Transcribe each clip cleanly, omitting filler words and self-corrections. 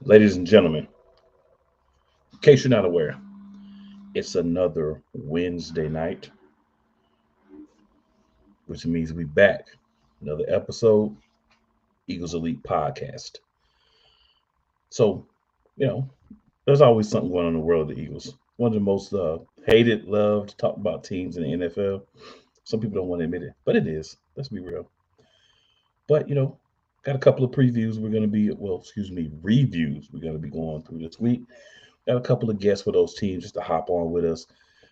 Ladies and gentlemen, in case you're not aware, it's another Wednesday night, which means we back. Another episode, Eagles Elite Podcast. So, you know, there's always something going on in the world of the Eagles. One of the most hated, loved, talked about teams in the NFL. Some people don't want to admit it, but it is. Let's be real. But, got a couple of previews we're going to be, well, excuse me, reviews we're going to be going through this week. Got a couple of guests for those teams just to hop on with us,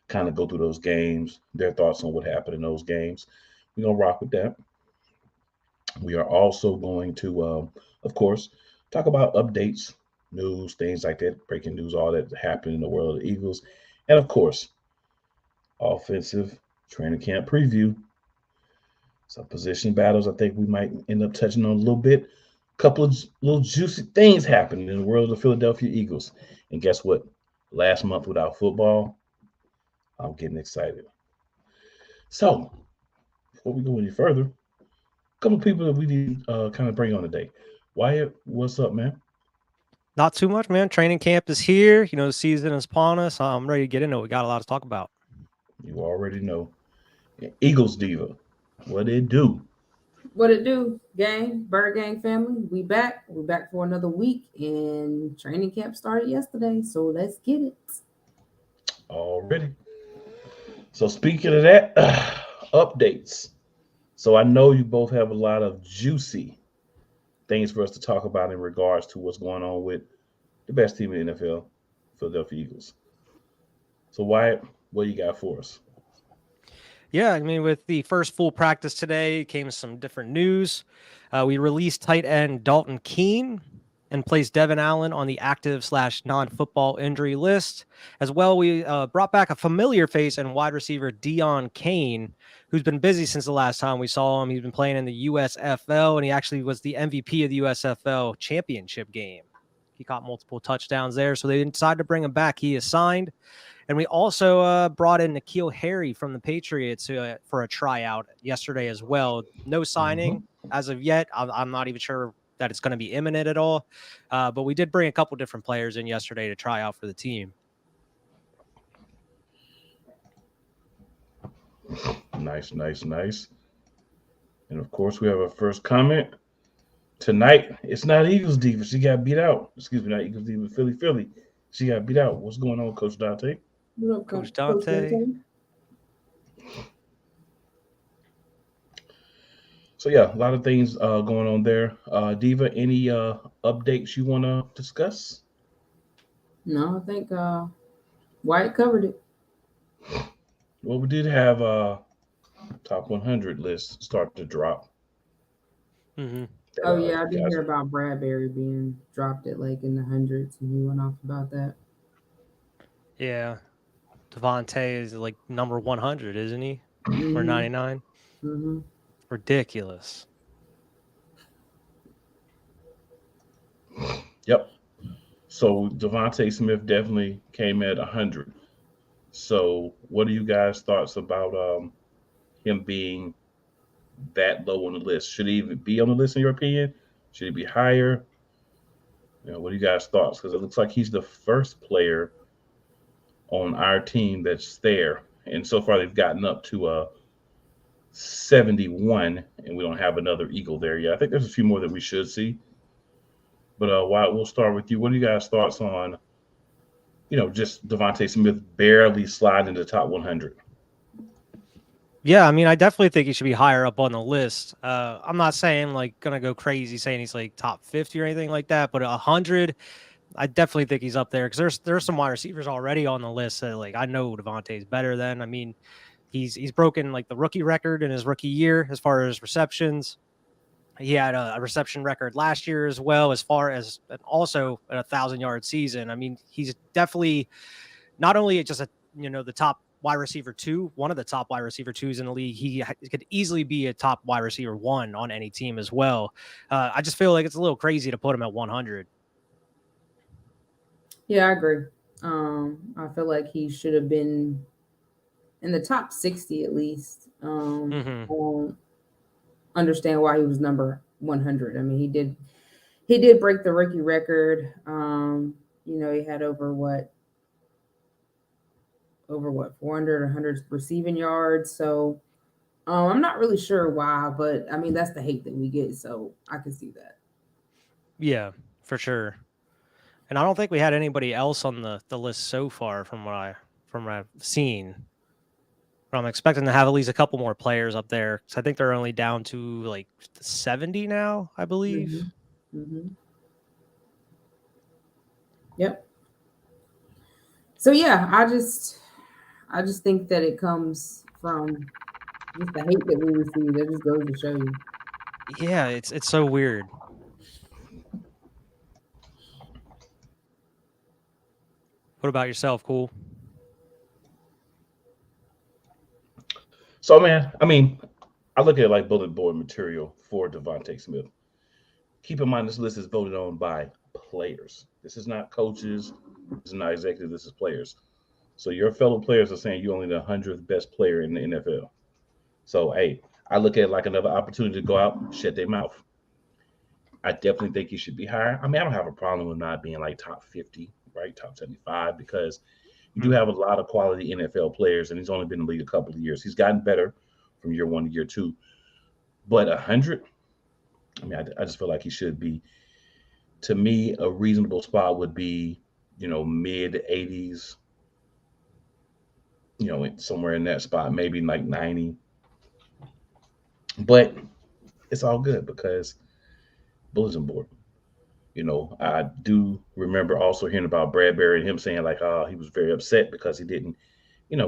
kind of go through those games, their thoughts on what happened in those games. We're going to rock with that. We are also going to, of course, talk about updates, news, things like that, breaking news, all that happened in the world of the Eagles. And of course, offensive training camp preview. Some position battles I think we might end up touching on a little bit. A couple of little juicy things happened in the world of the Philadelphia Eagles. And guess what? Last month without football, I'm getting excited. So, before we go any further, a couple of people that we need kind of bring on today. Wyatt, what's up, man? Not too much, man. Training camp is here. The season is upon us. I'm ready to get into it. We got a lot to talk about. You already know. Eagles Diva, what it do? What it do, gang? Bird Gang family, we back. We're back for another week, and training camp started yesterday, so let's get it. Already. So speaking of that, updates. So I know you both have a lot of juicy things for us to talk about in regards to what's going on with the best team in the NFL, Philadelphia Eagles. So Wyatt, what you got for us? Yeah, I mean, with the first full practice today came some different news. We released tight end Dalton Keene and placed Devin Allen on the active/non-football injury list. As well, we brought back a familiar face and wide receiver Deon Cain, who's been busy since the last time we saw him. He's been playing in the USFL, and he actually was the MVP of the USFL championship game. He caught multiple touchdowns there, so they decided to bring him back. He is signed. And we also brought in N'Keal Harry from the Patriots for a tryout yesterday as well. No signing as of yet. I'm not even sure that it's going to be imminent at all. But we did bring a couple different players in yesterday to try out for the team. Nice, nice, nice. And of course, we have our first comment. Tonight, it's not Eagles Diva. She got beat out. Excuse me, not Eagles Diva, Philly. She got beat out. What's going on, Coach Dante? What up, Coach Dante. So yeah, a lot of things going on there. Diva, any updates you want to discuss? No, I think White covered it. Well, we did have top 100 list start to drop. Mm-hmm. Oh yeah, I did guys, hear about Bradbury being dropped at like in the hundreds, and he went off about that. Yeah. Devontae is like number 100, isn't he? Or Mm-hmm. 99? Mm-hmm. Ridiculous. Yep. So Devontae Smith definitely came at 100. So what are you guys' thoughts about him being that low on the list? Should he even be on the list in your opinion? Should he be higher? What are you guys' thoughts? Because it looks like he's the first player on our team that's there, and so far they've gotten up to 71, and we don't have another Eagle there yet. I think there's a few more that we should see. But Wyatt, we'll start with you. What are you guys' thoughts on, just Devontae Smith barely sliding into the top 100? Yeah, I mean, I definitely think he should be higher up on the list. I'm not saying like gonna go crazy saying he's like top 50 or anything like that, but 100, I definitely think he's up there because there's some wide receivers already on the list that like I know Devontae's better than. I mean, he's broken like the rookie record in his rookie year as far as receptions. He had a reception record last year as well, as far as also a 1,000-yard season. I mean, he's definitely not only just the top wide receiver two, one of the top wide receiver twos in the league. He could easily be a top wide receiver one on any team as well. I just feel like it's a little crazy to put him at 100. Yeah, I agree. I feel like he should have been in the top 60 at least. I don't understand why he was number 100. I mean, he he did break the rookie record. He had over 400 or 100 receiving yards. So I'm not really sure why, but I mean that's the hate that we get, so I can see that. Yeah, for sure. And I don't think we had anybody else on the list so far from what I've seen. But I'm expecting to have at least a couple more players up there. So I think they're only down to like 70 now, I believe. Mm-hmm. Yep. So yeah, I just think that it comes from just the hate that we receive. That just goes to show you. Yeah, it's so weird. What about yourself, Cool? So, man, I mean, I look at it like bullet board material for Devontae Smith. Keep in mind, this list is voted on by players. This is not coaches. This is not executives. This is players. So your fellow players are saying you're only the 100th best player in the NFL. So, hey, I look at it like another opportunity to go out and shut their mouth. I definitely think he should be higher. I mean, I don't have a problem with not being like top 50, right? Top 75, because you do have a lot of quality NFL players, and he's only been in the league a couple of years. He's gotten better from year one to year two. But 100, I mean, I just feel like he should be. To me, a reasonable spot would be, mid 80s, somewhere in that spot, maybe like 90. But it's all good because bulletin board. I do remember also hearing about Bradbury and him saying like, oh, he was very upset because he didn't,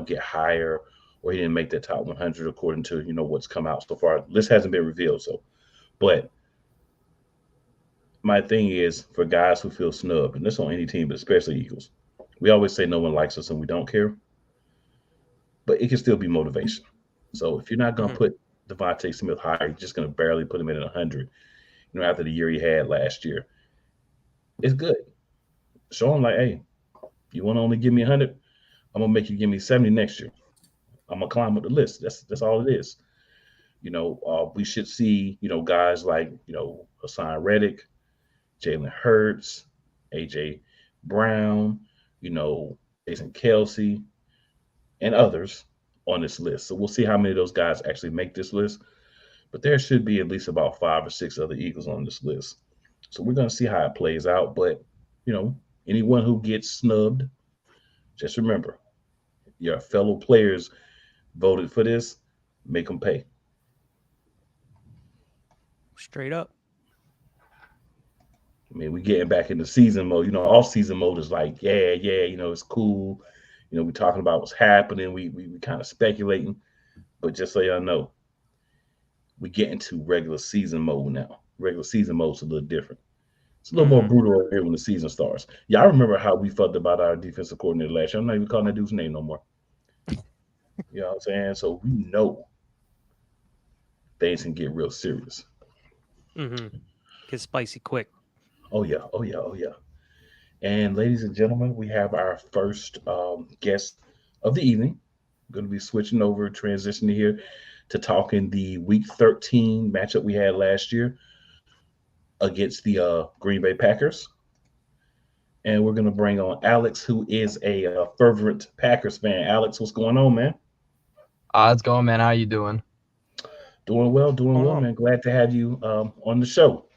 get higher or he didn't make the top 100 according to, what's come out so far. This hasn't been revealed. So, but my thing is for guys who feel snubbed, and this on any team, but especially Eagles, we always say no one likes us and we don't care, but it can still be motivation. So if you're not going to put Devontae Smith higher, you're just going to barely put him in at 100, after the year he had last year. It's good. Show him like, hey, you want to only give me 100? I'm gonna make you give me 70 next year. I'm gonna climb up the list. That's all it is. We should see guys like Hassan Reddick, Jalen Hurts, AJ Brown, Jason Kelsey, and others on this list. So we'll see how many of those guys actually make this list. But there should be at least about 5 or 6 other Eagles on this list. So we're going to see how it plays out. But, anyone who gets snubbed, just remember, your fellow players voted for this, make them pay. Straight up. I mean, we're getting back into season mode. Off-season mode is like, yeah, it's cool. We're talking about what's happening. We kind of speculating. But just so y'all know, we get into regular season mode now. Regular season mode's a little different. It's a little more brutal right here when the season starts. Y'all remember how we felt about our defensive coordinator last year. I'm not even calling that dude's name no more. You know what I'm saying? So we know things can get real serious. Get spicy quick. Oh, yeah. And ladies and gentlemen, we have our first guest of the evening. I'm going to be switching over, transitioning here to talking the Week 13 matchup we had last year against the Green Bay Packers. And we're going to bring on Alex, who is a fervent Packers fan. Alex, what's going on, man? How's it going, man? How you doing? Doing well, man. Glad to have you on the show.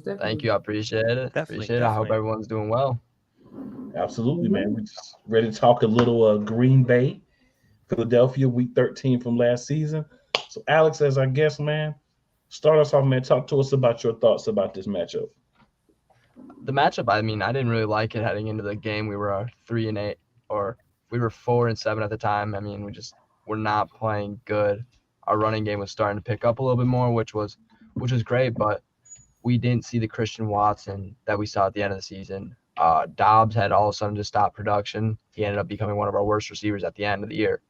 Thank you. I appreciate it. Definitely. I hope everyone's doing well. Absolutely, man. We're just ready to talk a little Green Bay, Philadelphia, Week 13 from last season. So, Alex, as our guest, man, start us off, man. Talk to us about your thoughts about this matchup. The matchup, I mean, I didn't really like it heading into the game. We were 3-8, or we were 4-7 at the time. I mean, we're not playing good. Our running game was starting to pick up a little bit more, which was great, but we didn't see the Christian Watson that we saw at the end of the season. Dobbs had all of a sudden just stopped production. He ended up becoming one of our worst receivers at the end of the year,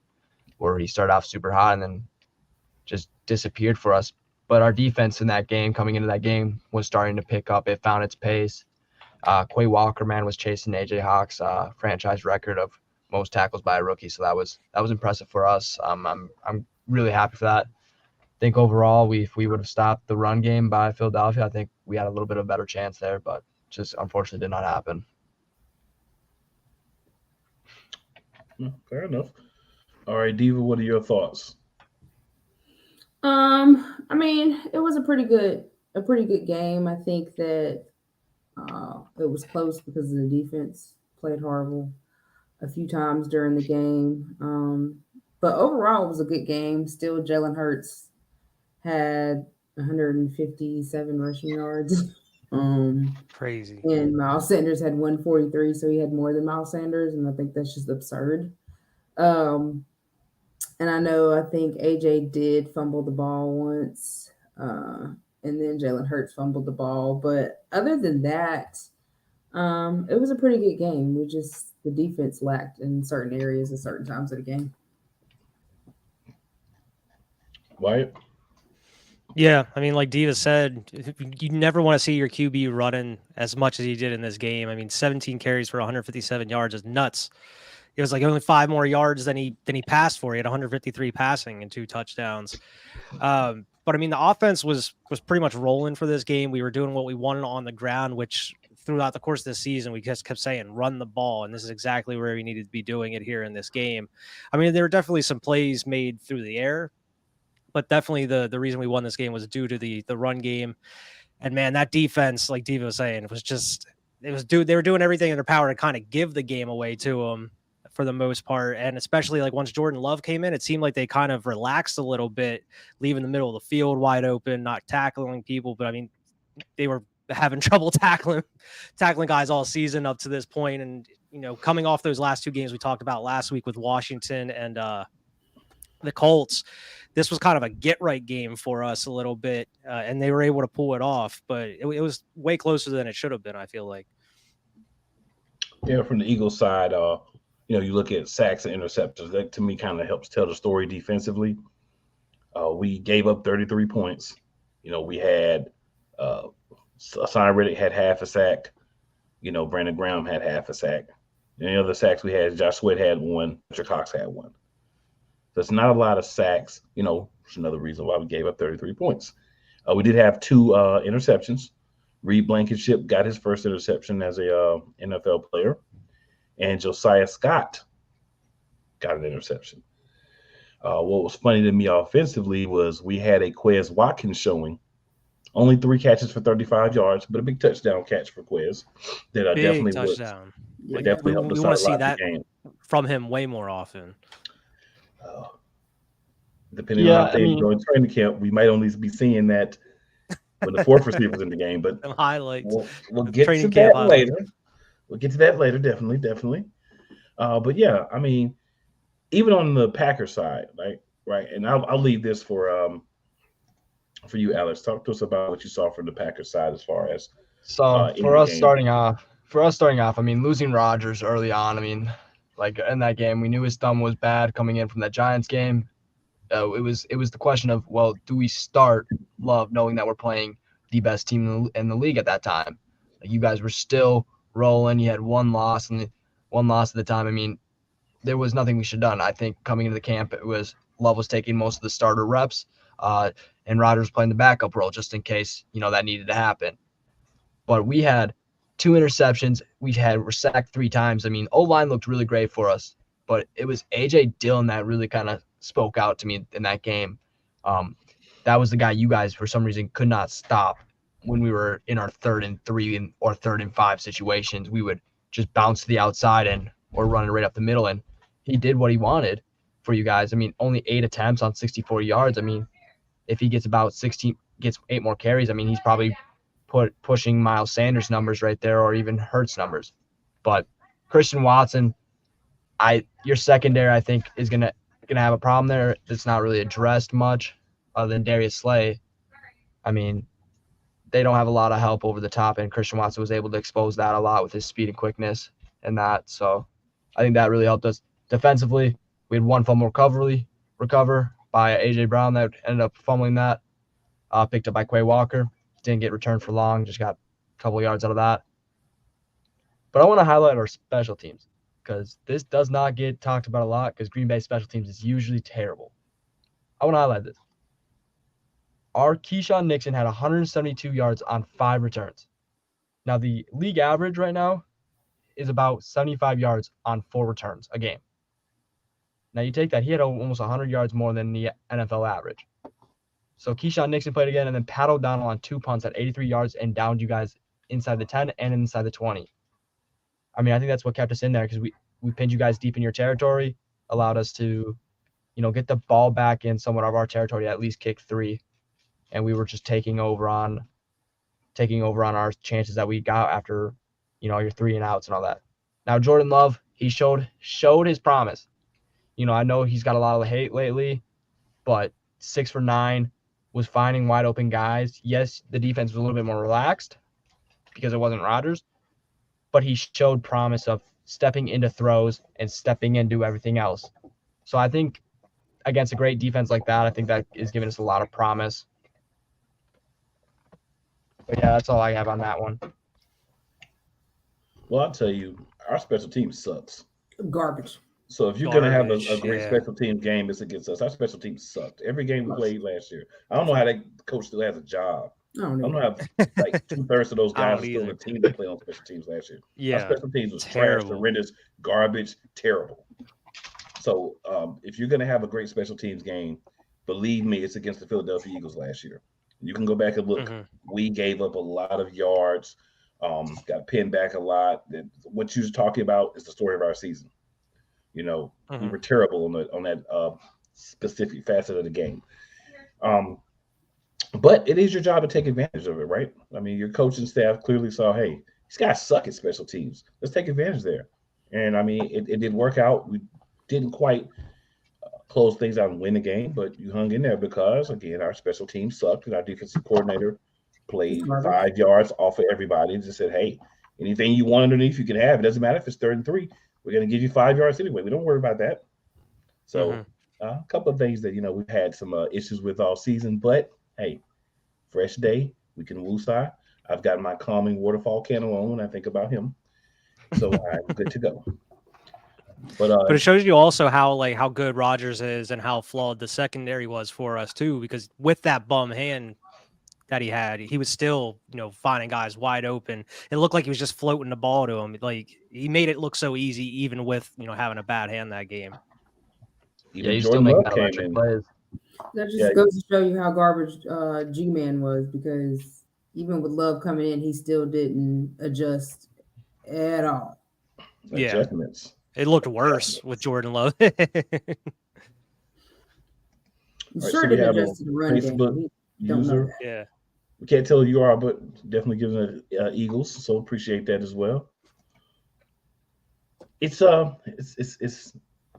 where he started off super hot and then just disappeared for us. But our defense in that game, coming into that game, was starting to pick up. It found its pace. Quay Walker, man, was chasing A.J. Hawk's franchise record of most tackles by a rookie. So that was impressive for us. I'm really happy for that. think overall, if we would have stopped the run game by Philadelphia, I think we had a little bit of a better chance there, but just unfortunately did not happen. Fair enough. All right, Diva, what are your thoughts? I mean, it was a pretty good game. I think that it was close because the defense played horrible a few times during the game. But overall, it was a good game. Still, Jalen Hurts had 157 rushing yards. Crazy. And Miles Sanders had 143, so he had more than Miles Sanders, and I think that's just absurd. And I think AJ did fumble the ball once, and then Jalen Hurts fumbled the ball. But other than that, it was a pretty good game. The defense lacked in certain areas at certain times of the game. Wyatt? Yeah, I mean, like Diva said, you never want to see your QB running as much as he did in this game. I mean, 17 carries for 157 yards is nuts. It was like only 5 more yards than he passed for. He had 153 passing and 2 touchdowns. But I mean, the offense was pretty much rolling for this game. We were doing what we wanted on the ground, which throughout the course of the season, we just kept saying, run the ball. And this is exactly where we needed to be doing it here in this game. I mean, there were definitely some plays made through the air, but definitely the reason we won this game was due to the run game. And man, that defense, like Diva was saying, they were doing everything in their power to kind of give the game away to them for the most part. And especially like once Jordan Love came in, it seemed like they kind of relaxed a little bit, leaving the middle of the field wide open, not tackling people. But I mean, they were having trouble tackling guys all season up to this point. And, coming off those last 2 games we talked about last week with Washington and the Colts, this was kind of a get right game for us a little bit, and they were able to pull it off, but it was way closer than it should have been, I feel like. Yeah, from the Eagles side, you look at sacks and interceptions. That to me kind of helps tell the story defensively. We gave up 33 points. We had Hassan Reddick had half a sack. Brandon Graham had half a sack. And the other sacks we had, Josh Sweat had 1, Richard Cox had 1. So it's not a lot of sacks. It's another reason why we gave up 33 points. We did have 2 interceptions. Reed Blankenship got his first interception as a NFL player, and Josiah Scott got an interception. What was funny to me offensively was we had a Quez Watkins showing. Only 3 catches for 35 yards, but a big touchdown catch for Quez. That definitely touchdown. Definitely helped us out a lot. We want to see that from him way more often. Depending on how things go in training camp, we might only be seeing that when the 4th receiver's in the game. But highlights. We'll get to that later. We'll get to that later, definitely. But yeah, I mean, even on the Packers side, right, and I'll leave this for you, Alex. Talk to us about what you saw from the Packers side as far as for us starting off. I mean, losing Rodgers early on. I mean, like in that game, we knew his thumb was bad coming in from that Giants game. It was the question of, well, do we start Love knowing that we're playing the best team in the league at that time? Like, you guys were still rolling. You had 1 loss at the time. I mean, there was nothing we should have done. I think coming into the camp, Love was taking most of the starter reps, and Rodgers playing the backup role just in case, that needed to happen. But we had 2 interceptions. We're sacked 3 times. I mean, O-line looked really great for us, but it was A.J. Dillon that really kind of spoke out to me in that game. That was the guy you guys, for some reason, could not stop when we were in our 3rd and 3 or 3rd and 5 situations. We would just bounce to the outside or run it right up the middle, and he did what he wanted for you guys. I mean, only 8 attempts on 64 yards. I mean, if he gets 8 more carries, I mean, he's probably pushing Miles Sanders numbers right there, or even Hurts numbers. But Christian Watson, your secondary, I think, is gonna have a problem there that's not really addressed much, other than Darius Slay. I mean, they don't have a lot of help over the top, and Christian Watson was able to expose that a lot with his speed and quickness and that. So I think that really helped us defensively. We had 1 fumble recover by A.J. Brown that ended up fumbling that, picked up by Quay Walker. Didn't get returned for long, just got a couple yards out of that. But I want to highlight our special teams, because this does not get talked about a lot, because Green Bay special teams is usually terrible. I want to highlight this. our Keyshawn Nixon had 172 yards on 5 returns. Now, the league average right now is about 75 yards on 4 returns a game. Now, you take that, he had almost 100 yards more than the NFL average. So Keyshawn Nixon played again, and then Pat O'Donnell on 2 punts at 83 yards and downed you guys inside the 10 and inside the 20. I mean, I think that's what kept us in there because we pinned you guys deep in your territory, allowed us to, get the ball back in somewhat of our territory, at least kick 3. And we were just taking over on our chances that we got after, your 3 and outs and all that. Now, Jordan Love, he showed his promise. I know he's got a lot of hate lately, but 6 for 9 was finding wide open guys. Yes, the defense was a little bit more relaxed because it wasn't Rodgers, but he showed promise of stepping into throws and stepping into everything else. So I think against a great defense like that, I think that is giving us a lot of promise. But yeah, that's all I have on that one. Well, I'll tell you, our special team sucks. Garbage. So if you're going to have a Garbage, great yeah. special team game, it's against us. Our special team sucked. Every game we played last year. I don't know how that coach still has a job. I don't I don't know. know how like 2/3 of those I don't guys are still on either. the team that played on special teams last year. Our Yeah. special teams was trash, terrible. horrendous, garbage, terrible. So if you're going to have a great special teams game, believe me, it's against the Philadelphia Eagles last year. You can go back and look. Mhm. We gave up a lot of yards, got pinned back a lot. What you're talking about is the story of our season. We Mhm. were terrible on that specific facet of the game. But it is your job to take advantage of it, right? I mean, your coaching staff clearly saw, hey, these guys suck at special teams. Let's take advantage there. And I mean, it did work out. We didn't quite close things out and win the game, but you hung in there because, again, our special team sucked and our defensive coordinator played 5 yards off of everybody and just said, hey, anything you want underneath, you can have. It doesn't matter if it's 3rd and 3. We're going to give you 5 yards anyway. We don't worry about that. So a couple of things that, we've had some issues with all season, but hey, fresh day. We can woosah. I've got my calming waterfall candle on when I think about him. So I'm good to go. But But it shows you also how good Rodgers is and how flawed the secondary was for us too, because with that bum hand that he had, he was still, finding guys wide open. It looked like he was just floating the ball to him. Like he made it look so easy, even with, having a bad hand that game. even He's still Jordan making Love came electric in. plays. That just goes to show you how garbage G-Man was, because even with Love coming in, he still didn't adjust at all. Yeah. Adjustments. It looked worse with Jordan Love. He Right, sure so we didn't have a adjust to the run Facebook game. We don't know user. that. Yeah. We can't tell who you are, but definitely giving the Eagles. So appreciate that as well. It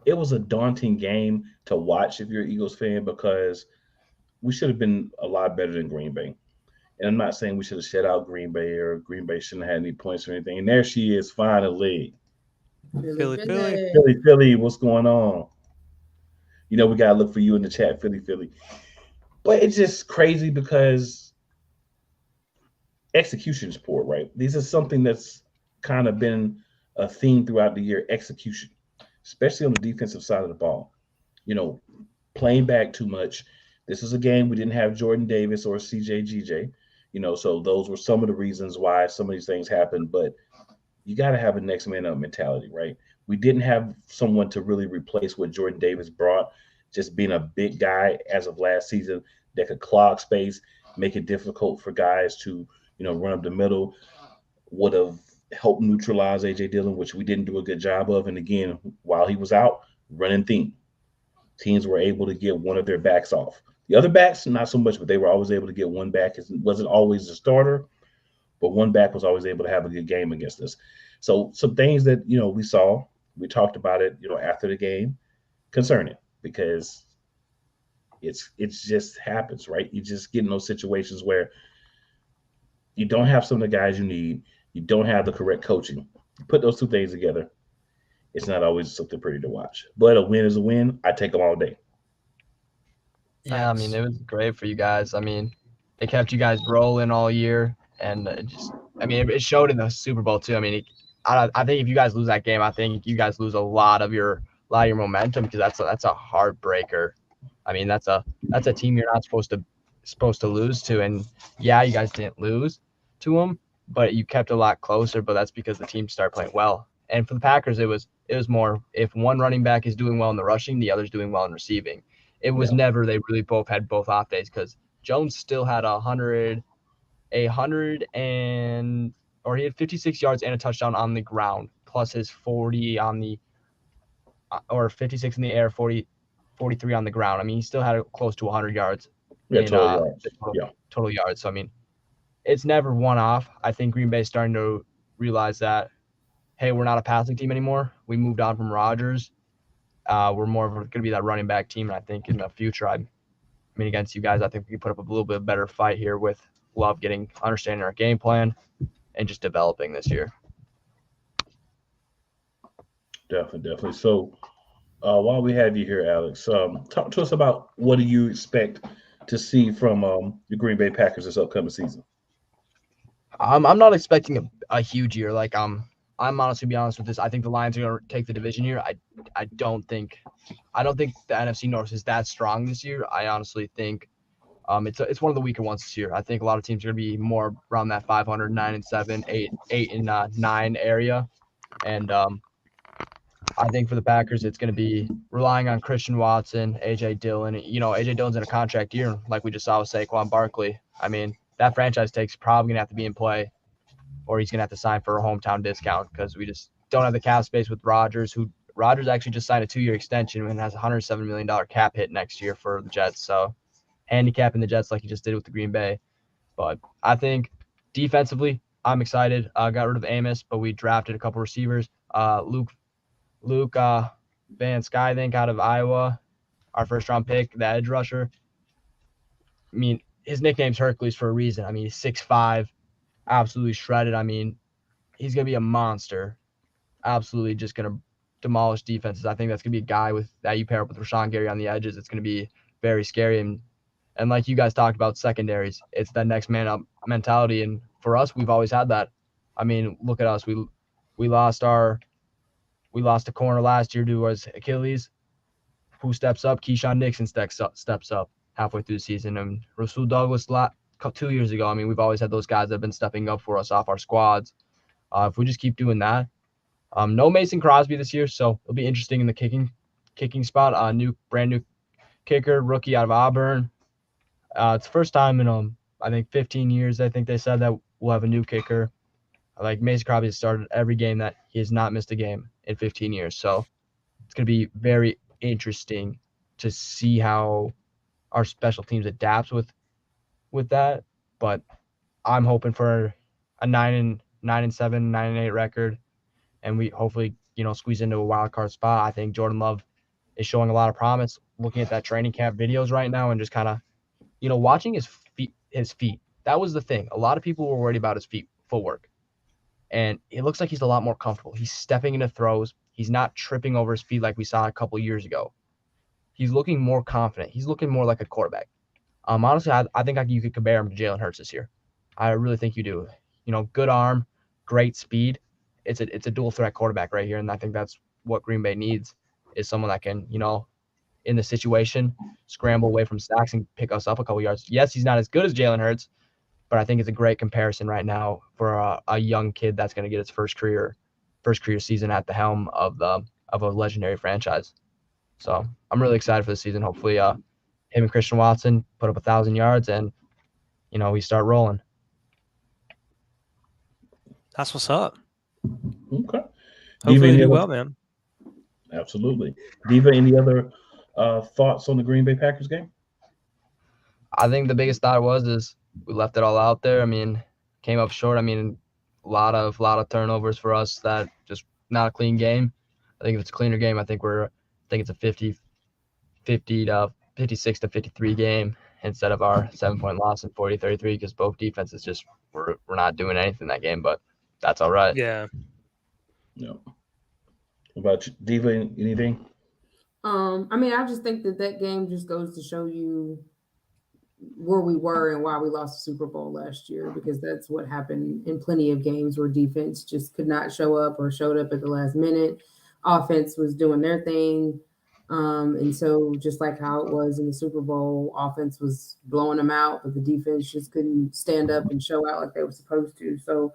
was a daunting game to watch if you're an Eagles fan, because we should have been a lot better than Green Bay. And I'm not saying we should have shut out Green Bay or Green Bay shouldn't have had any points or anything. And there she is, finally. Philly. Philly, what's going on? We got to look for you in the chat, Philly. But it's just crazy because execution is poor, right? This is something that's kind of been a theme throughout the year, execution, especially on the defensive side of the ball. Playing back too much. This is a game we didn't have Jordan Davis or CJ GJ, so those were some of the reasons why some of these things happened. But you got to have a next man up mentality, right? We didn't have someone to really replace what Jordan Davis brought, just being a big guy as of last season that could clog space, make it difficult for guys to, run up the middle, would have helped neutralize A.J. Dillon, which we didn't do a good job of. And again, while he was out, running theme. Teams were able to get one of their backs off. The other backs, not so much, but they were always able to get one back. It wasn't always the starter, but one back was always able to have a good game against us. So some things that, we saw, we talked about it, after the game, concerning, because it's just happens, right? You just get in those situations where you don't have some of the guys you need. You don't have the correct coaching. You put those two things together, it's not always something pretty to watch. But a win is a win. I take them all day. Yeah, I mean, it was great for you guys. I mean, it kept you guys rolling all year, and it showed in the Super Bowl too. I mean, I think if you guys lose that game, I think you guys lose a lot of your momentum, because that's a heartbreaker. I mean, that's a team you're not supposed to supposed to lose to. And yeah, you guys didn't lose to them, but you kept a lot closer. But that's because the team started playing well. And for the Packers, it was more if one running back is doing well in the rushing, the other's doing well in receiving. It was never they really both had both off days because Jones still had he had 56 yards and a touchdown on the ground, plus his 40 on the or 56 in the air, 43 on the ground. I mean, he still had close to 100 yards total yards. Total yards. So I mean, it's never one off. I think Green Bay's starting to realize that, hey, we're not a passing team anymore. We moved on from Rodgers. We're more of going to be that running back team. And I think in the future, I mean, against you guys, I think we can put up a little bit better fight here with Love understanding our game plan and just developing this year. Definitely. So while we have you here, Alex, talk to us about what do you expect to see from the Green Bay Packers this upcoming season? I'm not expecting a huge year. Like I'm honestly be honest with this. I think the Lions are going to take the division here. I don't think the NFC North is that strong this year. I honestly think it's one of the weaker ones this year. I think a lot of teams are going to be more around that 500, 9-7, 8-9 area. And I think for the Packers, it's going to be relying on Christian Watson, A.J. Dillon. You know, A.J. Dillon's in a contract year, like we just saw with Saquon Barkley. I mean, that franchise tag's probably going to have to be in play, or he's going to have to sign for a hometown discount because we just don't have the cap space with Rodgers, Rodgers actually just signed a 2-year extension and has a $107 million cap hit next year for the Jets. So handicapping the Jets like he just did with the Green Bay. But I think defensively, I'm excited. Got rid of Amos, but we drafted a couple receivers. Luke Van Sky, I think, out of Iowa, our first-round pick, the edge rusher. I mean, his nickname's Hercules for a reason. I mean, he's 6'5", absolutely shredded. I mean, he's going to be a monster, absolutely just going to demolish defenses. I think that's going to be a guy that you pair up with Rashawn Gary on the edges. It's going to be very scary. And like you guys talked about secondaries, it's that next man up mentality. And for us, we've always had that. I mean, look at us. We lost a corner last year to Achilles. Who steps up? Keyshawn Nixon steps up halfway through the season. And Rasul Douglas 2 years ago. I mean, we've always had those guys that have been stepping up for us off our squads. If we just keep doing that. No Mason Crosby this year, so it'll be interesting in the kicking spot. Brand new kicker, rookie out of Auburn. It's the first time in I think 15 years. I think they said that we'll have a new kicker. Like Mason Crosby has started every game that he has not missed a game in 15 years. So it's going to be very interesting to see how our special teams adapts with that. But I'm hoping for a 9-7, 9-8 record, and we hopefully squeeze into a wild card spot. I think Jordan Love is showing a lot of promise. Looking at that training camp videos right now and just kind of watching his feet. That was the thing. A lot of people were worried about his footwork. And it looks like he's a lot more comfortable. He's stepping into throws. He's not tripping over his feet like we saw a couple years ago. He's looking more confident. He's looking more like a quarterback. Honestly, I think you could compare him to Jalen Hurts this year. I really think you do. Good arm, great speed. It's a dual threat quarterback right here, and I think that's what Green Bay needs is someone that can, in the situation, scramble away from sacks and pick us up a couple yards. Yes, he's not as good as Jalen Hurts, but I think it's a great comparison right now for a young kid that's going to get his first career season at the helm of a legendary franchise. So I'm really excited for the season. Hopefully, him and Christian Watson put up 1,000 yards and we start rolling. That's what's up. Okay. Hopefully you do well, man. Absolutely. Diva, any other thoughts on the Green Bay Packers game? I think the biggest thought is we left it all out there. I mean, came up short. I mean, a lot of turnovers for us. That just not a clean game. I think if it's a cleaner game, I think it's a 50 to 56 to 53 game instead of our 7-point loss in 40-33 because both defenses just were not doing anything that game. But that's all right. Yeah. No. What about you, Diva? Anything? I mean, I just think that game just goes to show you where we were and why we lost the Super Bowl last year, because that's what happened in plenty of games where defense just could not show up or showed up at the last minute. Offense was doing their thing. And so just like how it was in the Super Bowl, offense was blowing them out, but the defense just couldn't stand up and show out like they were supposed to. So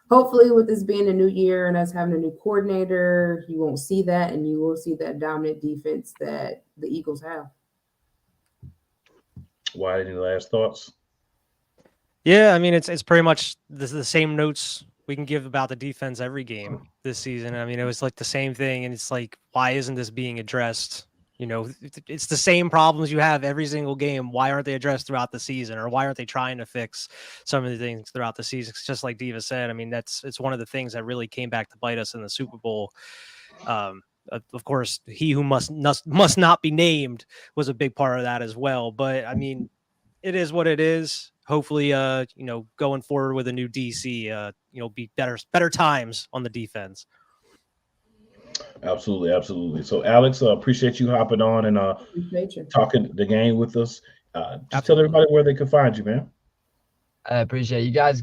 hopefully with this being a new year and us having a new coordinator, you won't see that, and you will see that dominant defense that the Eagles have. Why? Any last thoughts? Yeah, I mean it's pretty much the same notes we can give about the defense every game this season. I mean, it was like the same thing, and it's like, why isn't this being addressed? You know, it's the same problems you have every single game. Why aren't they addressed throughout the season, or why aren't they trying to fix some of the things throughout the season? It's just like Diva said. I mean, it's one of the things that really came back to bite us in the Super Bowl. Of course, he who must not be named was a big part of that as well. But I mean, it is what it is. Hopefully, going forward with a new DC, be better times on the defense. Absolutely, absolutely. So, Alex, appreciate you hopping on and talking the game with us. Just tell everybody where they can find you, man. I appreciate you guys.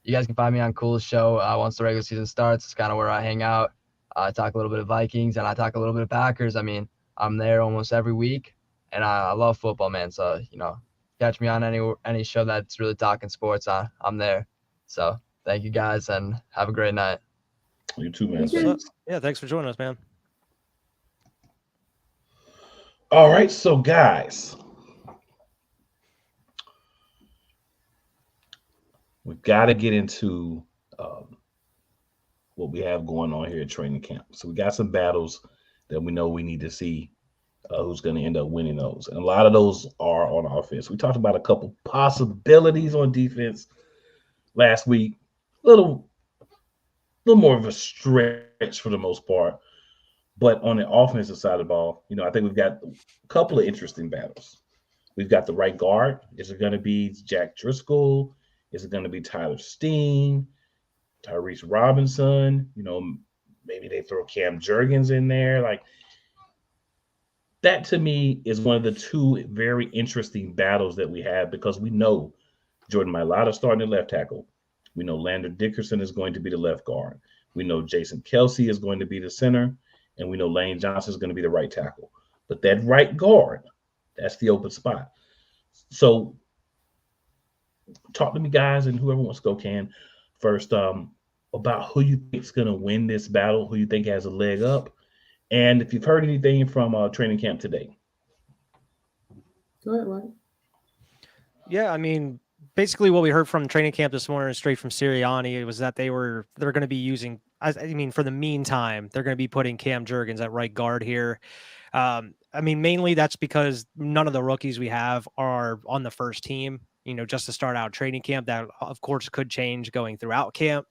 You guys can find me on Coolest Show once the regular season starts. It's kind of where I hang out. I talk a little bit of Vikings and I talk a little bit of Packers. I mean, I'm there almost every week, and I love football, man. So, catch me on any show that's really talking sports. I'm there. So thank you guys and have a great night. You too, man. Yeah, thanks for joining us, man. All right, so guys, we've got to get into what we have going on here at training camp. So we got some battles that we know we need to see who's going to end up winning those. And a lot of those are on offense. We talked about a couple possibilities on defense last week. A little more of a stretch for the most part. But on the offensive side of the ball, I think we've got a couple of interesting battles. We've got the right guard. Is it going to be Jack Driscoll? Is it going to be Tyler Steen? Tyrese Robinson? Maybe they throw Cam Jurgens in there. Like, that to me is one of the two very interesting battles that we have, because we know Jordan Mailata starting at left tackle. We know Lander Dickerson is going to be the left guard. We know Jason Kelsey is going to be the center. And we know Lane Johnson is going to be the right tackle. But that right guard, that's the open spot. So talk to me, guys, and whoever wants to go can first, about who you think is going to win this battle, who you think has a leg up, and if you've heard anything from training camp today. Go ahead, Ryan. Yeah, I mean, basically what we heard from training camp this morning, straight from Sirianni, was that they're going to be using, for the meantime, they're going to be putting Cam Jurgens at right guard here. Mainly that's because none of the rookies we have are on the first team, just to start out training camp. That, of course, could change going throughout camp.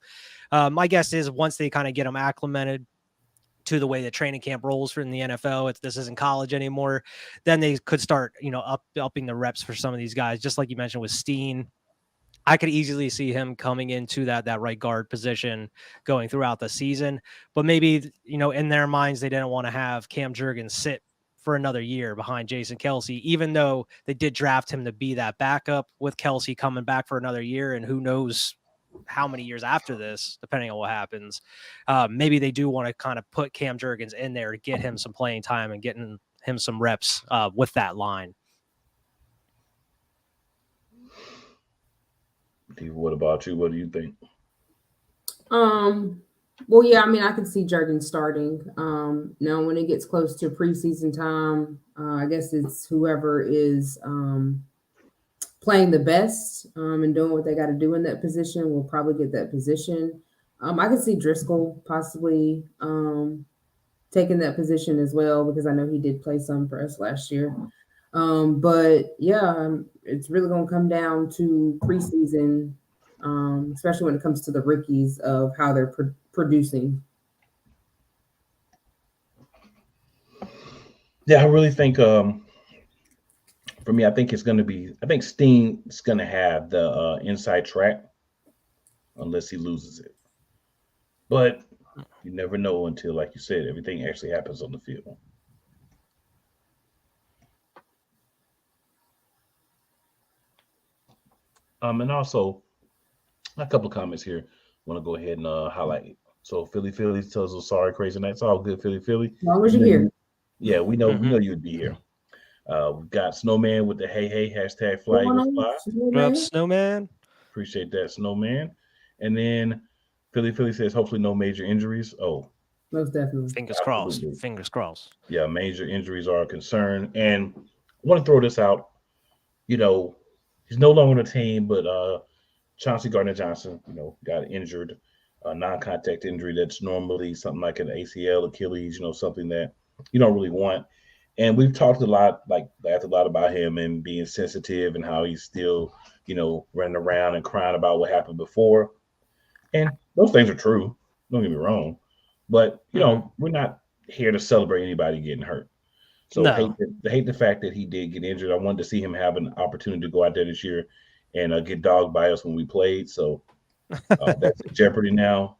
My guess is once they kind of get them acclimated to the way that training camp rolls for in the NFL, this isn't college anymore, then they could start, upping the reps for some of these guys. Just like you mentioned with Steen, I could easily see him coming into that right guard position going throughout the season. But maybe, in their minds, they didn't want to have Cam Jurgens sit for another year behind Jason Kelsey, even though they did draft him to be that backup, with Kelsey coming back for another year. And who knows how many years after this, depending on what happens. Maybe they do want to kind of put Cam Jurgens in there to get him some playing time and getting him some reps with that line. What about you? What do you think? Well, yeah, I can see Jurgens starting. Now, when it gets close to preseason time, I guess it's whoever is playing the best and doing what they got to do in that position will probably get that position. I could see Driscoll possibly taking that position as well, because I know he did play some for us last year. But yeah, it's really going to come down to preseason, especially when it comes to the rookies, of how they're producing. Yeah, I really think for me, I think Steen is going to have the inside track unless he loses it. But you never know until, like you said, everything actually happens on the field. And also, a couple of comments here. Want to go ahead and highlight. So Philly tells us sorry, crazy night. It's all good, Philly. As long as you're here. Yeah, we know Mhm. you'd be here. We've got Snowman with the hey hashtag fly Going Eagles on, fly. What up, man. Snowman? Appreciate that, Snowman. And then Philly says hopefully no major injuries. Oh, Most definitely. Fingers crossed. absolutely. Fingers crossed. Yeah, major injuries are a concern. And I want to throw this out. You know, he's no longer on the team, but Chauncey Gardner-Johnson, got injured, a non-contact injury that's normally something like an ACL, Achilles, something that you don't really want. And we've talked laughed a lot about him and being sensitive and how he's still, running around and crying about what happened before. And those things are true. Don't get me wrong. But, we're not here to celebrate anybody getting hurt. So No. hate the fact that he did get injured. I wanted to see him have an opportunity to go out there this year and get dogged by us when we played. So that's in jeopardy now,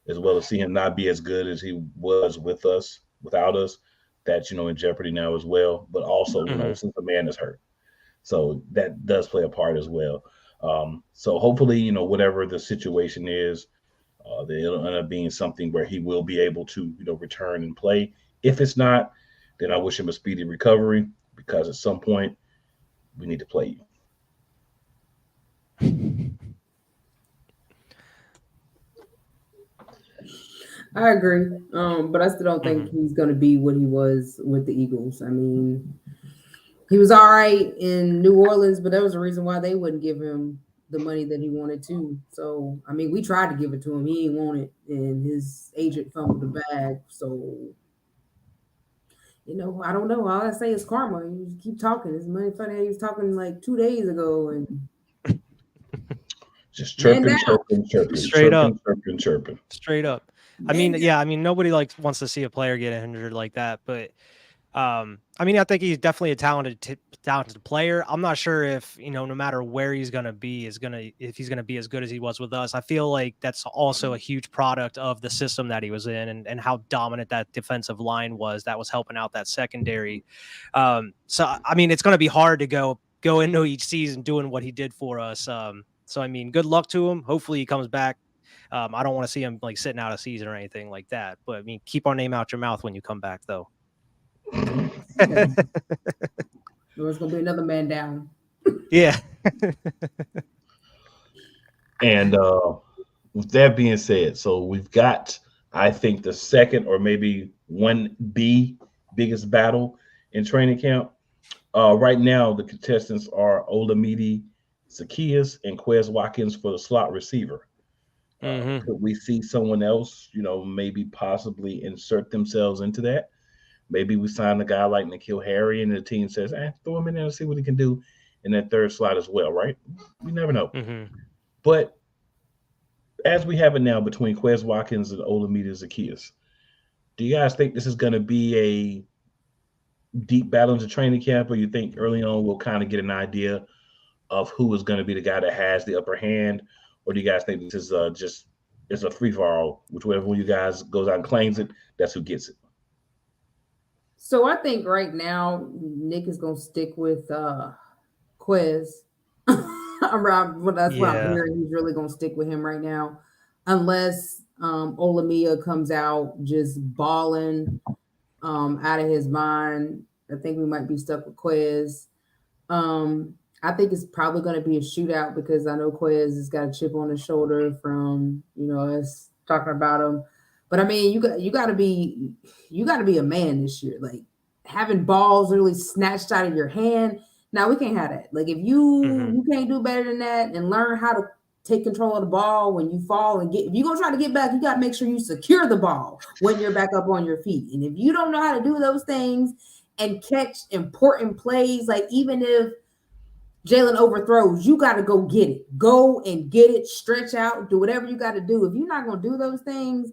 as well as see him not be as good as he was without us. That's, in jeopardy now as well. But also, Mhm. since the man is hurt. So that does play a part as well. So hopefully, whatever the situation is, that it'll end up being something where he will be able to, return and play. If it's not, then I wish him a speedy recovery because at some point we need to play you. I agree. But I still don't think Mhm. he's gonna be what he was with the Eagles. I mean, he was all right in New Orleans, but there was a reason why they wouldn't give him the money that he wanted to. So I mean, we tried to give it to him. He didn't want it, and his agent fumbled the bag. So I don't know. All I say is karma. You just keep talking. It's money funny. He was talking like 2 days ago, and Just man chirping, down. chirping, chirping, Straight up. chirping, chirping, chirping. Straight up. I Man mean, down. yeah, I mean, nobody wants to see a player get injured like that, but I mean, I think he's definitely a talented player. I'm not sure if, no matter where he's going to be if he's going to be as good as he was with us. I feel like that's also a huge product of the system that he was in and how dominant that defensive line was that was helping out that secondary. So, I mean, it's going to be hard to go into each season doing what he did for us. So, I mean, good luck to him. Hopefully he comes back. I don't want to see him like sitting out a season or anything like that, but I mean, keep our name out your mouth when you come back though. Yeah. There's gonna be another man down. Yeah. And with that being said, so we've got, I think, the second or maybe 1B biggest battle in training camp. Right now, the contestants are Olamide Zaccheaus and Quez Watkins for the slot receiver. Mm-hmm. Could we see someone else, maybe possibly insert themselves into that? Maybe we sign a guy like N'Keal Harry and the team says, throw him in there and see what he can do in that third slot as well, right? You never know. Mm-hmm. But as we have it now between Quez Watkins and Olamide Zaccheaus, do you guys think this is going to be a deep battle into training camp, or you think early on we'll kind of get an idea of who is going to be the guy that has the upper hand, or do you guys think this is just it's a free for all, whichever one you guys goes out and claims it, that's who gets it? So I think right now Nick is gonna stick with Quez. That's what I'm Yeah. hearing. He's really gonna stick with him right now, unless Olamia comes out just balling out of his mind. I think we might be stuck with Quez. I think it's probably going to be a shootout because I know Quez has got a chip on his shoulder from us talking about him. But I mean, you got to be a man this year. Like having balls really snatched out of your hand. Now we can't have that. Like if you can't do better than that and learn how to take control of the ball when you fall and if you're gonna try to get back, you got to make sure you secure the ball when you're back up on your feet. And if you don't know how to do those things and catch important plays, like even if Jalen overthrows, you got to go get it. Go and get it, stretch out, do whatever you got to do. If you're not going to do those things,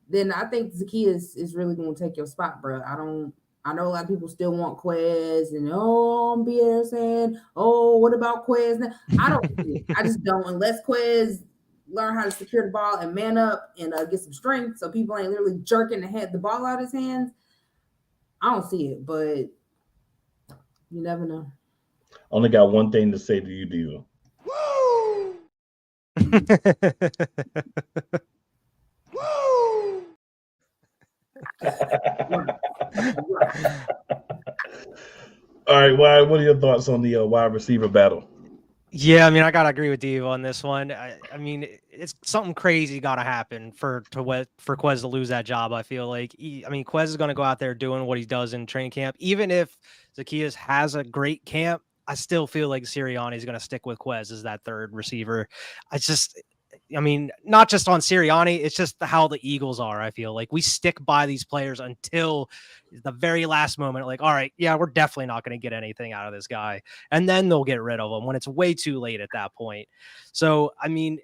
then I think Zaccheaus is really going to take your spot, bro. I know a lot of people still want Quez and I'm being saying, oh, what about Quez? I don't see it. I just don't, unless Quez learn how to secure the ball and man up and get some strength so people ain't literally jerking the ball out of his hands. I don't see it, but you never know. Only got one thing to say to you, Diva. Woo! All right, Wyatt, what are your thoughts on the wide receiver battle? Yeah, I mean, I gotta agree with Dave on this one. I mean, it's something crazy gotta happen for Quez to lose that job. I feel like, I mean, Quez is gonna go out there doing what he does in training camp. Even if Zacchaeus has a great camp, I still feel like Sirianni is gonna stick with Quez as that third receiver. I mean, not just on Sirianni, it's just how the Eagles are. I feel like we stick by these players until the very last moment. Like, all right, yeah, we're definitely not going to get anything out of this guy. And then they'll get rid of him when it's way too late at that point. So, I mean,